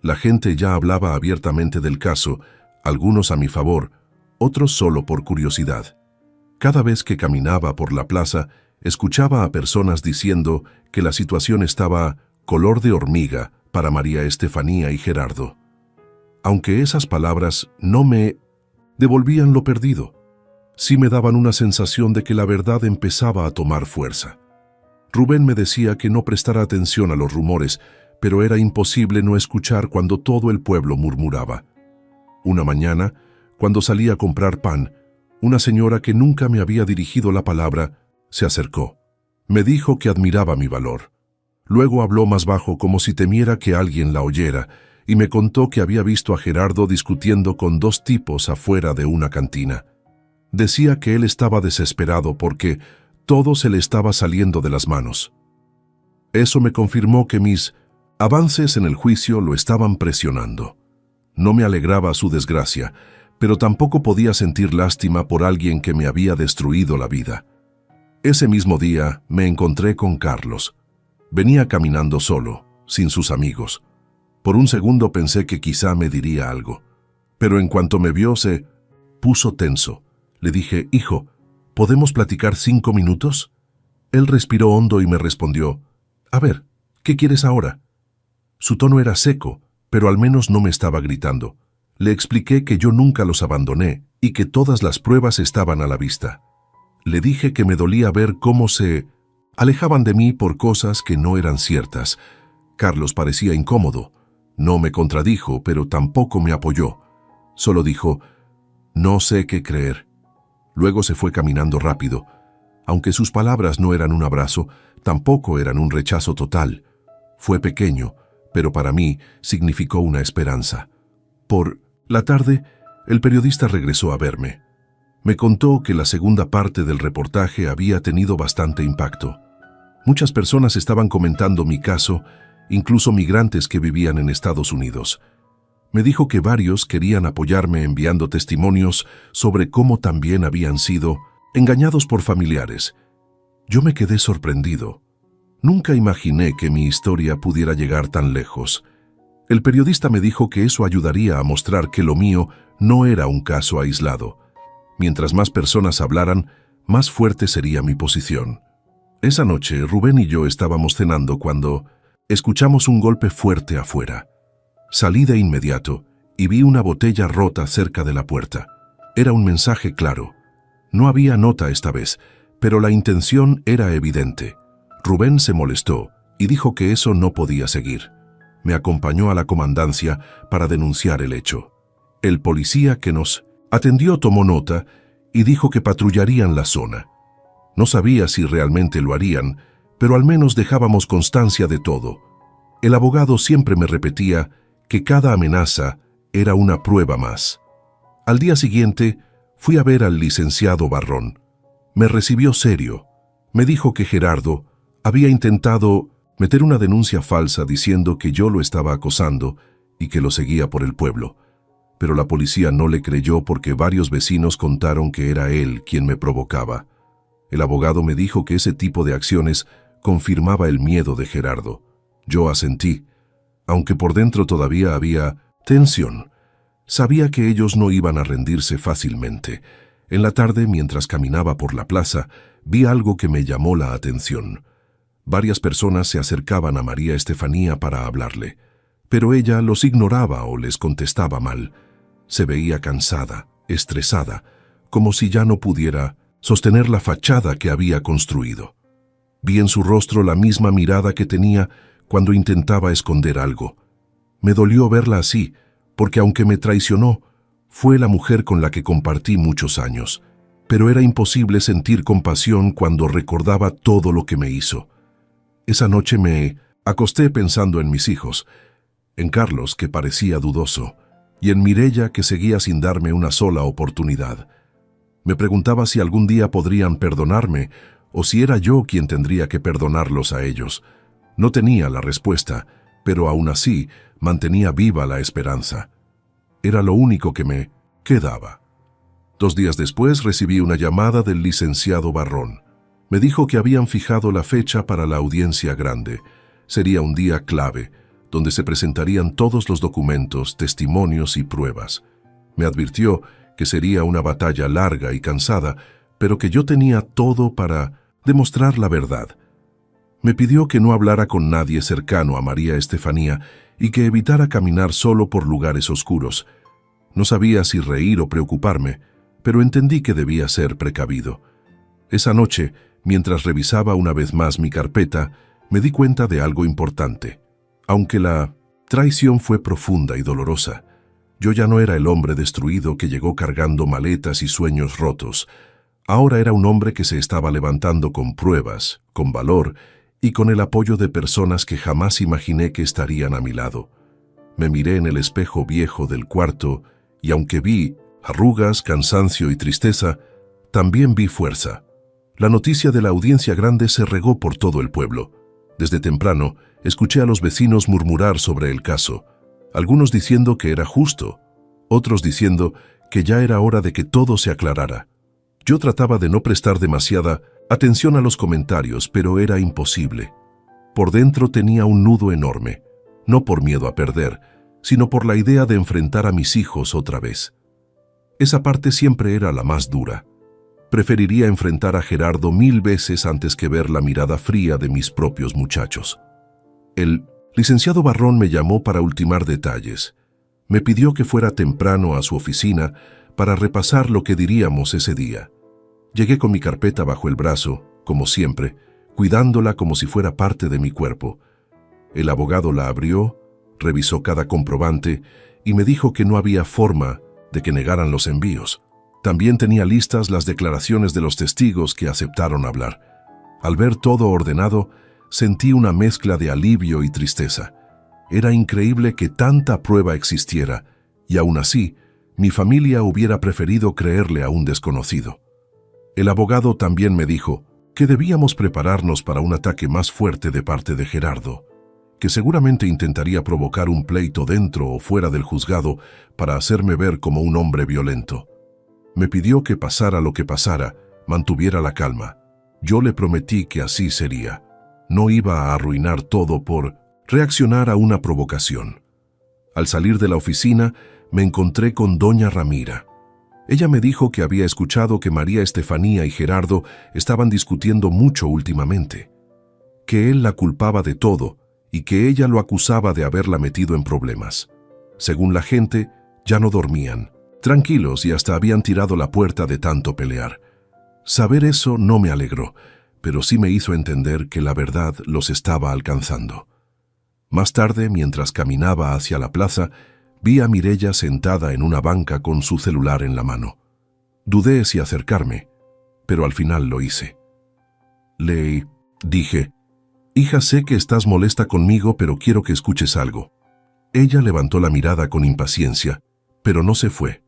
La gente ya hablaba abiertamente del caso, algunos a mi favor, otros solo por curiosidad. Cada vez que caminaba por la plaza, escuchaba a personas diciendo que la situación estaba color de hormiga para María Estefanía y Gerardo. Aunque esas palabras no me devolvían lo perdido, sí me daban una sensación de que la verdad empezaba a tomar fuerza. Rubén me decía que no prestara atención a los rumores, pero era imposible no escuchar cuando todo el pueblo murmuraba. Una mañana, cuando salí a comprar pan, una señora que nunca me había dirigido la palabra se acercó. Me dijo que admiraba mi valor. Luego habló más bajo como si temiera que alguien la oyera y me contó que había visto a Gerardo discutiendo con dos tipos afuera de una cantina. Decía que él estaba desesperado porque todo se le estaba saliendo de las manos. Eso me confirmó que mis avances en el juicio lo estaban presionando. No me alegraba su desgracia, pero tampoco podía sentir lástima por alguien que me había destruido la vida. Ese mismo día me encontré con Carlos. Venía caminando solo, sin sus amigos. Por un segundo pensé que quizá me diría algo, pero en cuanto me vio se puso tenso. Le dije, «Hijo, ¿podemos platicar 5 minutos?» Él respiró hondo y me respondió, «A ver, ¿qué quieres ahora?» Su tono era seco, pero al menos no me estaba gritando. Le expliqué que yo nunca los abandoné y que todas las pruebas estaban a la vista. Le dije que me dolía ver cómo se alejaban de mí por cosas que no eran ciertas. Carlos parecía incómodo. No me contradijo, pero tampoco me apoyó. Solo dijo, «No sé qué creer». Luego se fue caminando rápido. Aunque sus palabras no eran un abrazo, tampoco eran un rechazo total. Fue pequeño, pero para mí significó una esperanza. Por la tarde, el periodista regresó a verme. Me contó que la segunda parte del reportaje había tenido bastante impacto. Muchas personas estaban comentando mi caso, incluso migrantes que vivían en Estados Unidos. Me dijo que varios querían apoyarme enviando testimonios sobre cómo también habían sido engañados por familiares. Yo me quedé sorprendido. Nunca imaginé que mi historia pudiera llegar tan lejos. El periodista me dijo que eso ayudaría a mostrar que lo mío no era un caso aislado. Mientras más personas hablaran, más fuerte sería mi posición. Esa noche, Rubén y yo estábamos cenando cuando escuchamos un golpe fuerte afuera. Salí de inmediato y vi una botella rota cerca de la puerta. Era un mensaje claro. No había nota esta vez, pero la intención era evidente. Rubén se molestó y dijo que eso no podía seguir. Me acompañó a la comandancia para denunciar el hecho. El policía que nos atendió tomó nota y dijo que patrullarían la zona. No sabía si realmente lo harían, pero al menos dejábamos constancia de todo. El abogado siempre me repetía que cada amenaza era una prueba más. Al día siguiente, fui a ver al licenciado Barrón. Me recibió serio. Me dijo que Gerardo había intentado meter una denuncia falsa diciendo que yo lo estaba acosando y que lo seguía por el pueblo. Pero la policía no le creyó porque varios vecinos contaron que era él quien me provocaba. El abogado me dijo que ese tipo de acciones confirmaba el miedo de Gerardo. Yo asentí, aunque por dentro todavía había tensión. Sabía que ellos no iban a rendirse fácilmente. En la tarde, mientras caminaba por la plaza, vi algo que me llamó la atención. Varias personas se acercaban a María Estefanía para hablarle, pero ella los ignoraba o les contestaba mal. Se veía cansada, estresada, como si ya no pudiera sostener la fachada que había construido. Vi en su rostro la misma mirada que tenía cuando intentaba esconder algo. Me dolió verla así, porque aunque me traicionó, fue la mujer con la que compartí muchos años, pero era imposible sentir compasión cuando recordaba todo lo que me hizo. Esa noche me acosté pensando en mis hijos, en Carlos, que parecía dudoso, y en Mireya, que seguía sin darme una sola oportunidad. Me preguntaba si algún día podrían perdonarme o si era yo quien tendría que perdonarlos a ellos. No tenía la respuesta, pero aún así mantenía viva la esperanza. Era lo único que me quedaba. 2 días después recibí una llamada del licenciado Barrón. Me dijo que habían fijado la fecha para la audiencia grande. Sería un día clave, donde se presentarían todos los documentos, testimonios y pruebas. Me advirtió que sería una batalla larga y cansada, pero que yo tenía todo para demostrar la verdad. Me pidió que no hablara con nadie cercano a María Estefanía y que evitara caminar solo por lugares oscuros. No sabía si reír o preocuparme, pero entendí que debía ser precavido. Esa noche, mientras revisaba una vez más mi carpeta, me di cuenta de algo importante. Aunque la traición fue profunda y dolorosa, yo ya no era el hombre destruido que llegó cargando maletas y sueños rotos. Ahora era un hombre que se estaba levantando con pruebas, con valor y con el apoyo de personas que jamás imaginé que estarían a mi lado. Me miré en el espejo viejo del cuarto y aunque vi arrugas, cansancio y tristeza, también vi fuerza. La noticia de la audiencia grande se regó por todo el pueblo. Desde temprano, escuché a los vecinos murmurar sobre el caso, algunos diciendo que era justo, otros diciendo que ya era hora de que todo se aclarara. Yo trataba de no prestar demasiada atención a los comentarios, pero era imposible. Por dentro tenía un nudo enorme, no por miedo a perder, sino por la idea de enfrentar a mis hijos otra vez. Esa parte siempre era la más dura. Preferiría enfrentar a Gerardo 1000 veces antes que ver la mirada fría de mis propios muchachos. El licenciado Barrón me llamó para ultimar detalles. Me pidió que fuera temprano a su oficina para repasar lo que diríamos ese día. Llegué con mi carpeta bajo el brazo, como siempre, cuidándola como si fuera parte de mi cuerpo. El abogado la abrió, revisó cada comprobante y me dijo que no había forma de que negaran los envíos. También tenía listas las declaraciones de los testigos que aceptaron hablar. Al ver todo ordenado, sentí una mezcla de alivio y tristeza. Era increíble que tanta prueba existiera, y aún así, mi familia hubiera preferido creerle a un desconocido. El abogado también me dijo que debíamos prepararnos para un ataque más fuerte de parte de Gerardo, que seguramente intentaría provocar un pleito dentro o fuera del juzgado para hacerme ver como un hombre violento. Me pidió que pasara lo que pasara, mantuviera la calma. Yo le prometí que así sería. No iba a arruinar todo por reaccionar a una provocación. Al salir de la oficina, me encontré con doña Ramira. Ella me dijo que había escuchado que María Estefanía y Gerardo estaban discutiendo mucho últimamente, que él la culpaba de todo y que ella lo acusaba de haberla metido en problemas. Según la gente, ya no dormían, tranquilos, y hasta habían tirado la puerta de tanto pelear. Saber eso no me alegró, pero sí me hizo entender que la verdad los estaba alcanzando. Más tarde, mientras caminaba hacia la plaza, vi a Mireya sentada en una banca con su celular en la mano. Dudé si acercarme, pero al final lo hice. Le dije: «Hija, sé que estás molesta conmigo, pero quiero que escuches algo». Ella levantó la mirada con impaciencia, pero no se fue.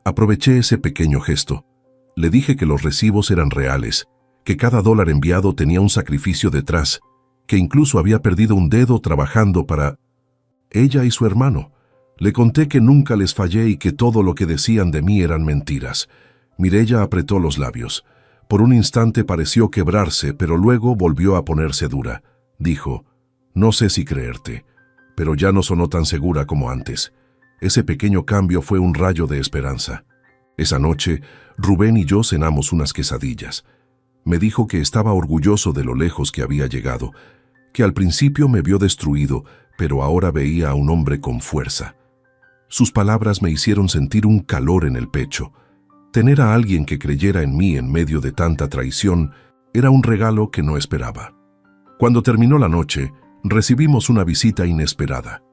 Aproveché ese pequeño gesto. Le dije que los recibos eran reales, que cada dólar enviado tenía un sacrificio detrás, que incluso había perdido un dedo trabajando para ella y su hermano. Le conté que nunca les fallé y que todo lo que decían de mí eran mentiras. Mireya apretó los labios. Por un instante pareció quebrarse, pero luego volvió a ponerse dura. Dijo: «No sé si creerte», pero ya no sonó tan segura como antes. Ese pequeño cambio fue un rayo de esperanza. Esa noche, Rubén y yo cenamos unas quesadillas. Me dijo que estaba orgulloso de lo lejos que había llegado, que al principio me vio destruido, pero ahora veía a un hombre con fuerza. Sus palabras me hicieron sentir un calor en el pecho. Tener a alguien que creyera en mí en medio de tanta traición era un regalo que no esperaba. Cuando terminó la noche, recibimos una visita inesperada.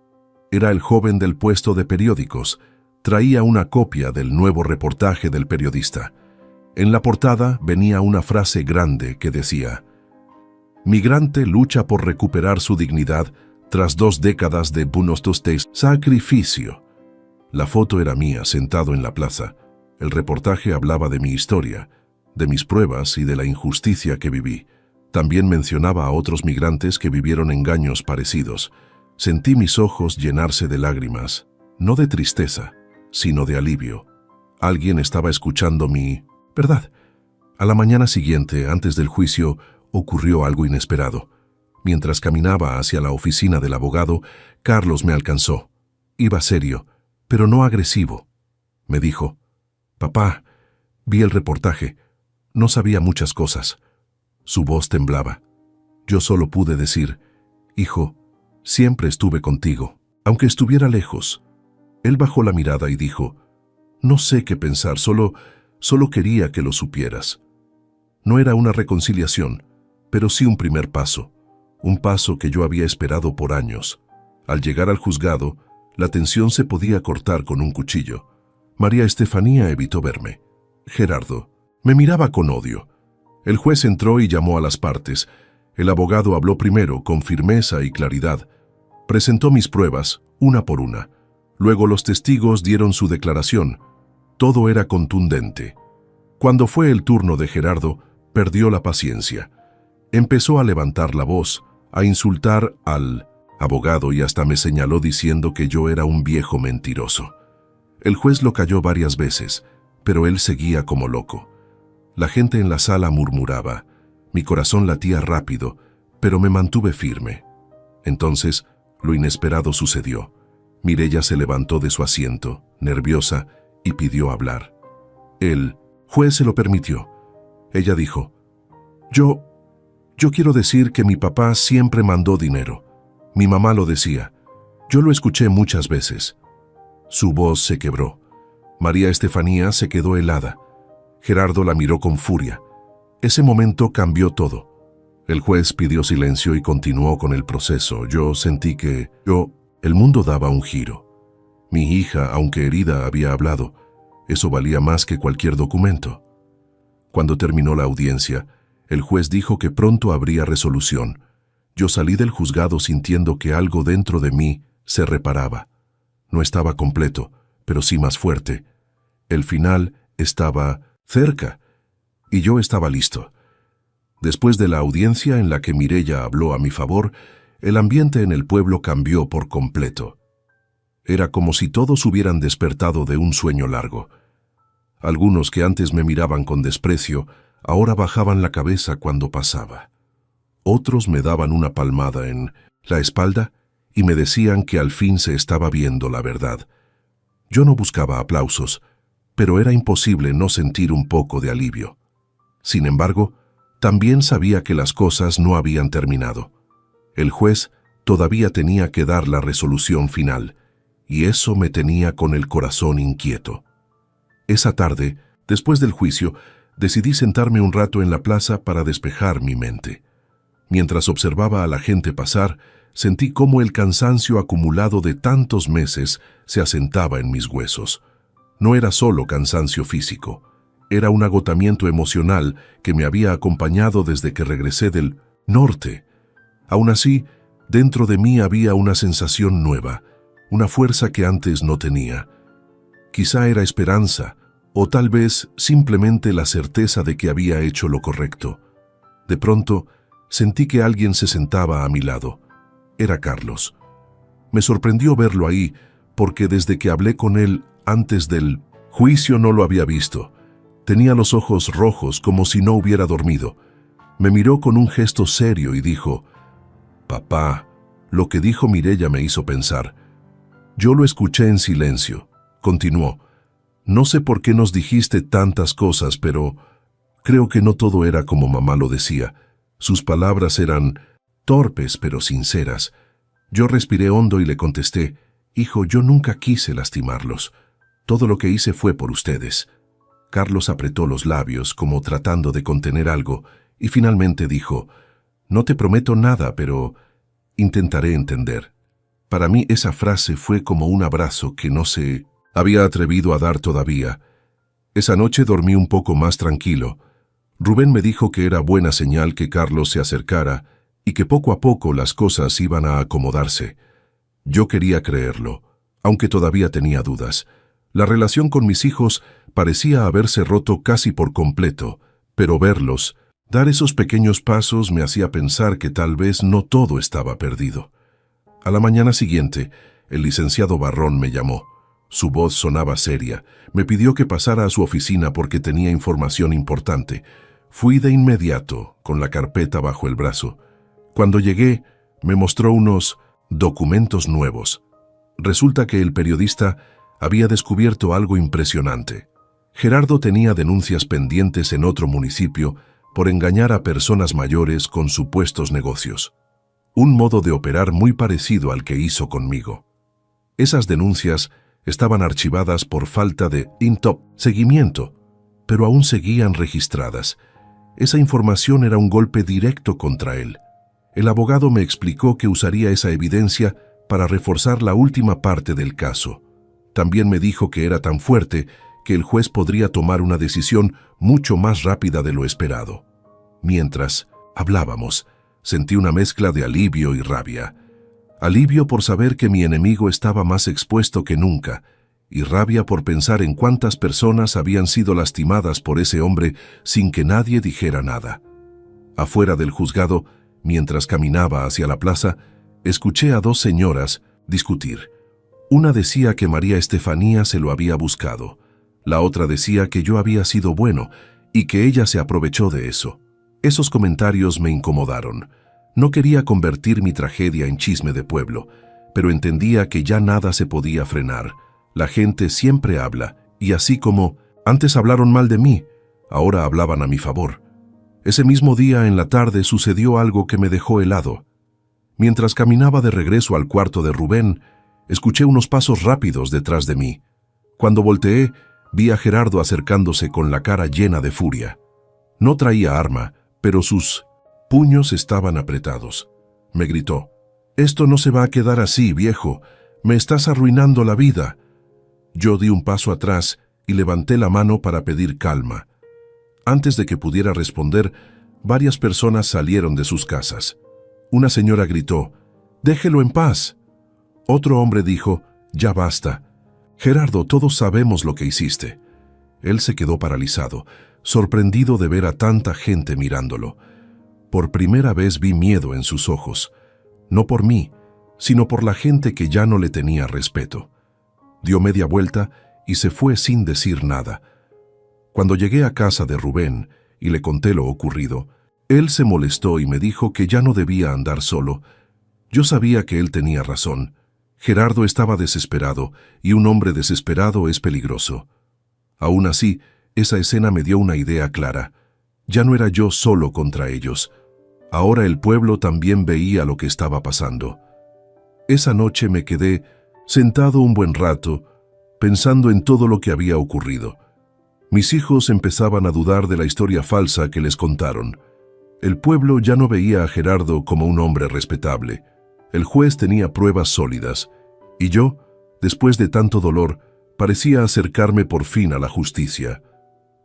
Era el joven del puesto de periódicos. Traía una copia del nuevo reportaje del periodista. En la portada venía una frase grande que decía: «Migrante lucha por recuperar su dignidad tras 2 décadas de buenos sacrificio». La foto era mía, sentado en la plaza. El reportaje hablaba de mi historia, de mis pruebas y de la injusticia que viví. También mencionaba a otros migrantes que vivieron engaños parecidos. Sentí mis ojos llenarse de lágrimas, no de tristeza, sino de alivio. Alguien estaba escuchando mi verdad. A la mañana siguiente, antes del juicio, ocurrió algo inesperado. Mientras caminaba hacia la oficina del abogado, Carlos me alcanzó. Iba serio, pero no agresivo. Me dijo: «Papá, vi el reportaje. No sabía muchas cosas». Su voz temblaba. Yo solo pude decir: «Hijo, siempre estuve contigo, aunque estuviera lejos». Él bajó la mirada y dijo: «No sé qué pensar, solo quería que lo supieras». No era una reconciliación, pero sí un primer paso, un paso que yo había esperado por años. Al llegar al juzgado, la tensión se podía cortar con un cuchillo. María Estefanía evitó verme. Gerardo me miraba con odio. El juez entró y llamó a las partes. El abogado habló primero, con firmeza y claridad. Presentó mis pruebas, una por una. Luego los testigos dieron su declaración. Todo era contundente. Cuando fue el turno de Gerardo, perdió la paciencia. Empezó a levantar la voz, a insultar al abogado y hasta me señaló diciendo que yo era un viejo mentiroso. El juez lo calló varias veces, pero él seguía como loco. La gente en la sala murmuraba. Mi corazón latía rápido, pero me mantuve firme. Entonces, lo inesperado sucedió. Mireya se levantó de su asiento, nerviosa, y pidió hablar. El juez se lo permitió. Ella dijo: Yo quiero decir que mi papá siempre mandó dinero. Mi mamá lo decía. Yo lo escuché muchas veces». Su voz se quebró. María Estefanía se quedó helada. Gerardo la miró con furia. Ese momento cambió todo. El juez pidió silencio y continuó con el proceso. Yo sentí que el mundo daba un giro. Mi hija, aunque herida, había hablado. Eso valía más que cualquier documento. Cuando terminó la audiencia, el juez dijo que pronto habría resolución. Yo salí del juzgado sintiendo que algo dentro de mí se reparaba. No estaba completo, pero sí más fuerte. El final estaba cerca, y yo estaba listo. Después de la audiencia en la que Mireya habló a mi favor, el ambiente en el pueblo cambió por completo. Era como si todos hubieran despertado de un sueño largo. Algunos que antes me miraban con desprecio, ahora bajaban la cabeza cuando pasaba. Otros me daban una palmada en la espalda y me decían que al fin se estaba viendo la verdad. Yo no buscaba aplausos, pero era imposible no sentir un poco de alivio. Sin embargo, también sabía que las cosas no habían terminado. El juez todavía tenía que dar la resolución final, y eso me tenía con el corazón inquieto. Esa tarde, después del juicio, decidí sentarme un rato en la plaza para despejar mi mente. Mientras observaba a la gente pasar, sentí cómo el cansancio acumulado de tantos meses se asentaba en mis huesos. No era solo cansancio físico, era un agotamiento emocional que me había acompañado desde que regresé del norte. Aún así, dentro de mí había una sensación nueva, una fuerza que antes no tenía. Quizá era esperanza, o tal vez simplemente la certeza de que había hecho lo correcto. De pronto, sentí que alguien se sentaba a mi lado. Era Carlos. Me sorprendió verlo ahí, porque desde que hablé con él antes del juicio no lo había visto. Tenía los ojos rojos como si no hubiera dormido. Me miró con un gesto serio y dijo: «Papá, lo que dijo Mireya me hizo pensar». Yo lo escuché en silencio. Continuó: «No sé por qué nos dijiste tantas cosas, pero creo que no todo era como mamá lo decía. Sus palabras eran torpes pero sinceras». Yo respiré hondo y le contesté: «Hijo, yo nunca quise lastimarlos. Todo lo que hice fue por ustedes». Carlos apretó los labios como tratando de contener algo y finalmente dijo: «No te prometo nada, pero intentaré entender». Para mí esa frase fue como un abrazo que no se había atrevido a dar todavía. Esa noche dormí un poco más tranquilo. Rubén me dijo que era buena señal que Carlos se acercara y que poco a poco las cosas iban a acomodarse. Yo quería creerlo, aunque todavía tenía dudas. La relación con mis hijos parecía haberse roto casi por completo, pero verlos, dar esos pequeños pasos me hacía pensar que tal vez no todo estaba perdido. A la mañana siguiente, el licenciado Barrón me llamó. Su voz sonaba seria. Me pidió que pasara a su oficina porque tenía información importante. Fui de inmediato, con la carpeta bajo el brazo. Cuando llegué, me mostró unos documentos nuevos. Resulta que el periodista había descubierto algo impresionante. Gerardo tenía denuncias pendientes en otro municipio por engañar a personas mayores con supuestos negocios. Un modo de operar muy parecido al que hizo conmigo. Esas denuncias estaban archivadas por falta de seguimiento, pero aún seguían registradas. Esa información era un golpe directo contra él. El abogado me explicó que usaría esa evidencia para reforzar la última parte del caso. También me dijo que era tan fuerte que el juez podría tomar una decisión mucho más rápida de lo esperado. Mientras hablábamos, sentí una mezcla de alivio y rabia. Alivio por saber que mi enemigo estaba más expuesto que nunca, y rabia por pensar en cuántas personas habían sido lastimadas por ese hombre sin que nadie dijera nada. Afuera del juzgado, mientras caminaba hacia la plaza, escuché a dos señoras discutir. Una decía que María Estefanía se lo había buscado. La otra decía que yo había sido bueno y que ella se aprovechó de eso. Esos comentarios me incomodaron. No quería convertir mi tragedia en chisme de pueblo, pero entendía que ya nada se podía frenar. La gente siempre habla, y así como antes hablaron mal de mí, ahora hablaban a mi favor. Ese mismo día en la tarde sucedió algo que me dejó helado. Mientras caminaba de regreso al cuarto de Rubén, escuché unos pasos rápidos detrás de mí. Cuando volteé, vi a Gerardo acercándose con la cara llena de furia. No traía arma, pero sus puños estaban apretados. Me gritó: «Esto no se va a quedar así, viejo. Me estás arruinando la vida». Yo di un paso atrás y levanté la mano para pedir calma. Antes de que pudiera responder, varias personas salieron de sus casas. Una señora gritó: «Déjelo en paz». Otro hombre dijo: «Ya basta. Gerardo, todos sabemos lo que hiciste». Él se quedó paralizado, sorprendido de ver a tanta gente mirándolo. Por primera vez vi miedo en sus ojos, no por mí, sino por la gente que ya no le tenía respeto. Dio media vuelta y se fue sin decir nada. Cuando llegué a casa de Rubén y le conté lo ocurrido, él se molestó y me dijo que ya no debía andar solo. Yo sabía que él tenía razón. Gerardo estaba desesperado, y un hombre desesperado es peligroso. Aún así, esa escena me dio una idea clara. Ya no era yo solo contra ellos. Ahora el pueblo también veía lo que estaba pasando. Esa noche me quedé sentado un buen rato, pensando en todo lo que había ocurrido. Mis hijos empezaban a dudar de la historia falsa que les contaron. El pueblo ya no veía a Gerardo como un hombre respetable. El juez tenía pruebas sólidas, y yo, después de tanto dolor, parecía acercarme por fin a la justicia.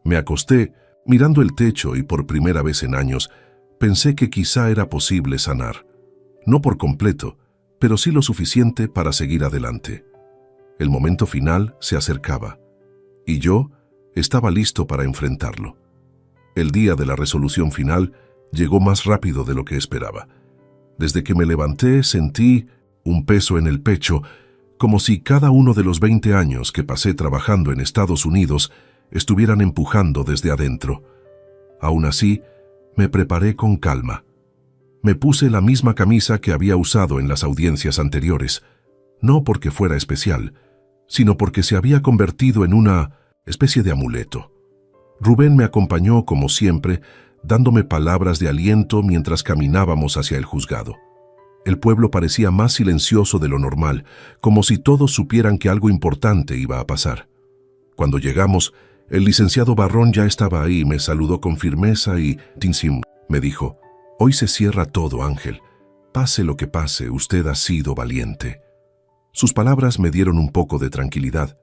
Me acosté, mirando el techo, y por primera vez en años, pensé que quizá era posible sanar. No por completo, pero sí lo suficiente para seguir adelante. El momento final se acercaba, y yo estaba listo para enfrentarlo. El día de la resolución final llegó más rápido de lo que esperaba. Desde que me levanté sentí un peso en el pecho, como si cada uno de los 20 años que pasé trabajando en Estados Unidos estuvieran empujando desde adentro. Aún así, me preparé con calma. Me puse la misma camisa que había usado en las audiencias anteriores, no porque fuera especial, sino porque se había convertido en una especie de amuleto. Rubén me acompañó como siempre, dándome palabras de aliento mientras caminábamos hacia el juzgado. El pueblo parecía más silencioso de lo normal, como si todos supieran que algo importante iba a pasar. Cuando llegamos, El licenciado Barrón ya estaba ahí, me saludó con firmeza y Tinsim me dijo: «Hoy se cierra todo, Ángel. Pase lo que pase, usted ha sido valiente». Sus palabras me dieron un poco de tranquilidad.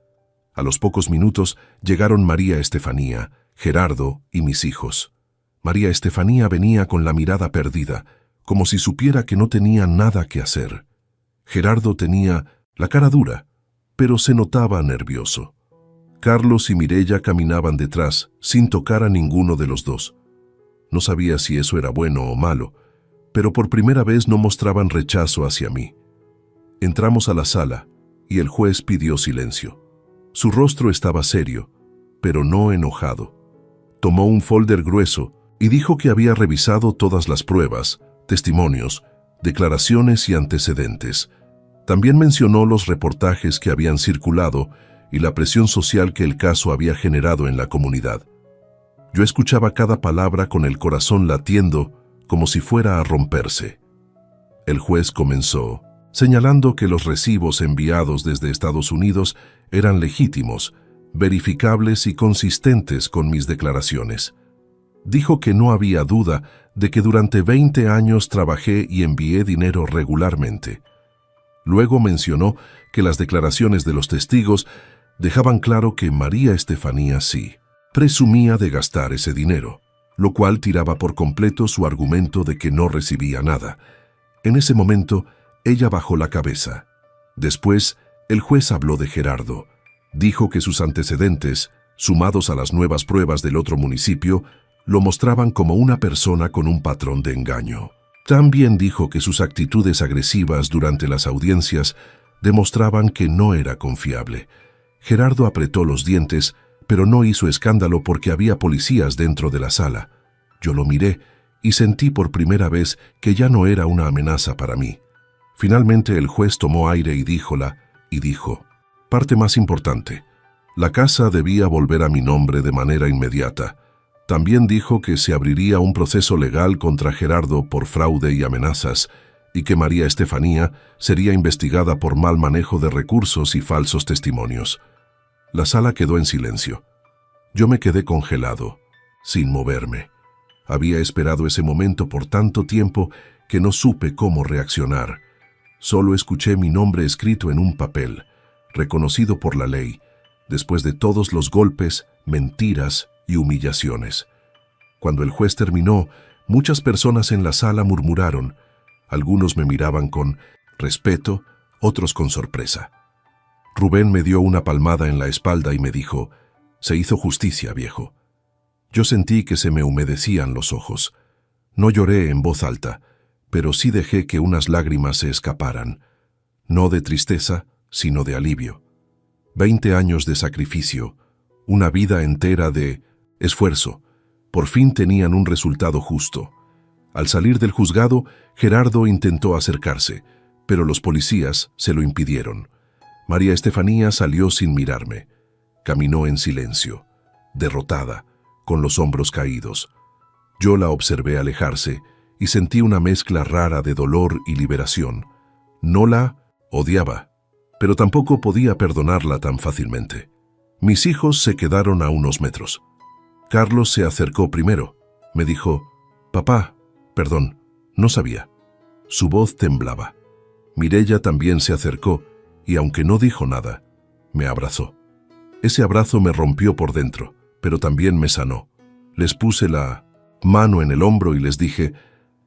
A los pocos minutos llegaron María Estefanía, Gerardo y mis hijos. María Estefanía venía con la mirada perdida, como si supiera que no tenía nada que hacer. Gerardo tenía la cara dura, pero se notaba nervioso. Carlos y Mireya caminaban detrás, sin tocar a ninguno de los dos. No sabía si eso era bueno o malo, pero por primera vez no mostraban rechazo hacia mí. Entramos a la sala y el juez pidió silencio. Su rostro estaba serio, pero no enojado. Tomó un folder grueso y dijo que había revisado todas las pruebas, testimonios, declaraciones y antecedentes. También mencionó los reportajes que habían circulado y la presión social que el caso había generado en la comunidad. Yo escuchaba cada palabra con el corazón latiendo como si fuera a romperse. El juez comenzó, señalando que los recibos enviados desde Estados Unidos eran legítimos, verificables y consistentes con mis declaraciones. Dijo que no había duda de que durante 20 años trabajé y envié dinero regularmente. Luego mencionó que las declaraciones de los testigos dejaban claro que María Estefanía sí presumía de gastar ese dinero, lo cual tiraba por completo su argumento de que no recibía nada. En ese momento, ella bajó la cabeza. Después, el juez habló de Gerardo. Dijo que sus antecedentes, sumados a las nuevas pruebas del otro municipio, lo mostraban como una persona con un patrón de engaño. También dijo que sus actitudes agresivas durante las audiencias demostraban que no era confiable. Gerardo apretó los dientes, pero no hizo escándalo porque había policías dentro de la sala. Yo lo miré y sentí por primera vez que ya no era una amenaza para mí. Finalmente el juez tomó aire y dijo: parte más importante, la casa debía volver a mi nombre de manera inmediata. También dijo que se abriría un proceso legal contra Gerardo por fraude y amenazas, y que María Estefanía sería investigada por mal manejo de recursos y falsos testimonios. La sala quedó en silencio. Yo me quedé congelado, sin moverme. Había esperado ese momento por tanto tiempo que no supe cómo reaccionar. Solo escuché mi nombre escrito en un papel, reconocido por la ley, después de todos los golpes, mentiras y humillaciones. Cuando el juez terminó, muchas personas en la sala murmuraron. Algunos me miraban con respeto, otros con sorpresa. Rubén me dio una palmada en la espalda y me dijo: «Se hizo justicia, viejo». Yo sentí que se me humedecían los ojos. No lloré en voz alta, pero sí dejé que unas lágrimas se escaparan. No de tristeza, sino de alivio. 20 años de sacrificio, una vida entera de esfuerzo, por fin tenían un resultado justo. Al salir del juzgado, Gerardo intentó acercarse, pero los policías se lo impidieron. María Estefanía salió sin mirarme. Caminó en silencio, derrotada, con los hombros caídos. Yo la observé alejarse y sentí una mezcla rara de dolor y liberación. No la odiaba, pero tampoco podía perdonarla tan fácilmente. Mis hijos se quedaron a unos metros. Carlos se acercó primero. Me dijo: «Papá, perdón, no sabía». Su voz temblaba. Mireya también se acercó y, aunque no dijo nada, me abrazó. Ese abrazo me rompió por dentro, pero también me sanó. Les puse la mano en el hombro y les dije: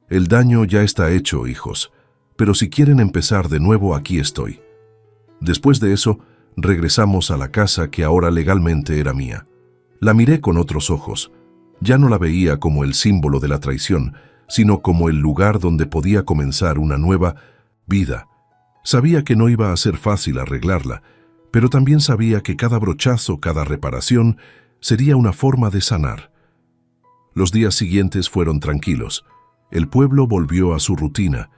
«El daño ya está hecho, hijos, pero si quieren empezar de nuevo, aquí estoy». Después de eso, regresamos a la casa que ahora legalmente era mía. La miré con otros ojos. Ya no la veía como el símbolo de la traición, sino como el lugar donde podía comenzar una nueva vida. Sabía que no iba a ser fácil arreglarla, pero también sabía que cada brochazo, cada reparación, sería una forma de sanar. Los días siguientes fueron tranquilos. El pueblo volvió a su rutina,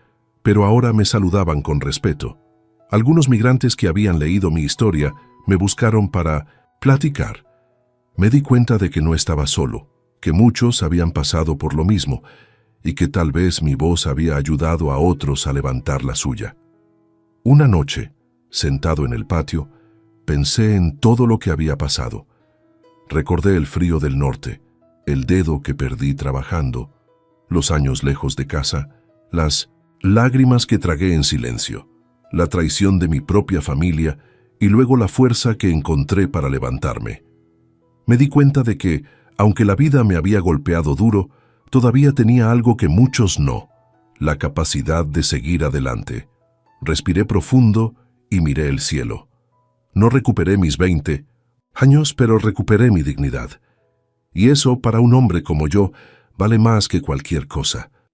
pero ahora me saludaban con respeto. Algunos migrantes que habían leído mi historia me buscaron para platicar. Me di cuenta de que no estaba solo, que muchos habían pasado por lo mismo y que tal vez mi voz había ayudado a otros a levantar la suya. Una noche, sentado en el patio, pensé en todo lo que había pasado. Recordé el frío del norte, el dedo que perdí trabajando, los años lejos de casa, las lágrimas que tragué en silencio, la traición de mi propia familia y luego la fuerza que encontré para levantarme. Me di cuenta de que, aunque la vida me había golpeado duro, todavía tenía algo que muchos no, la capacidad de seguir adelante. Respiré profundo y miré el cielo. No recuperé mis 20 años, pero recuperé mi dignidad. Y eso, para un hombre como yo, vale más que cualquier cosa.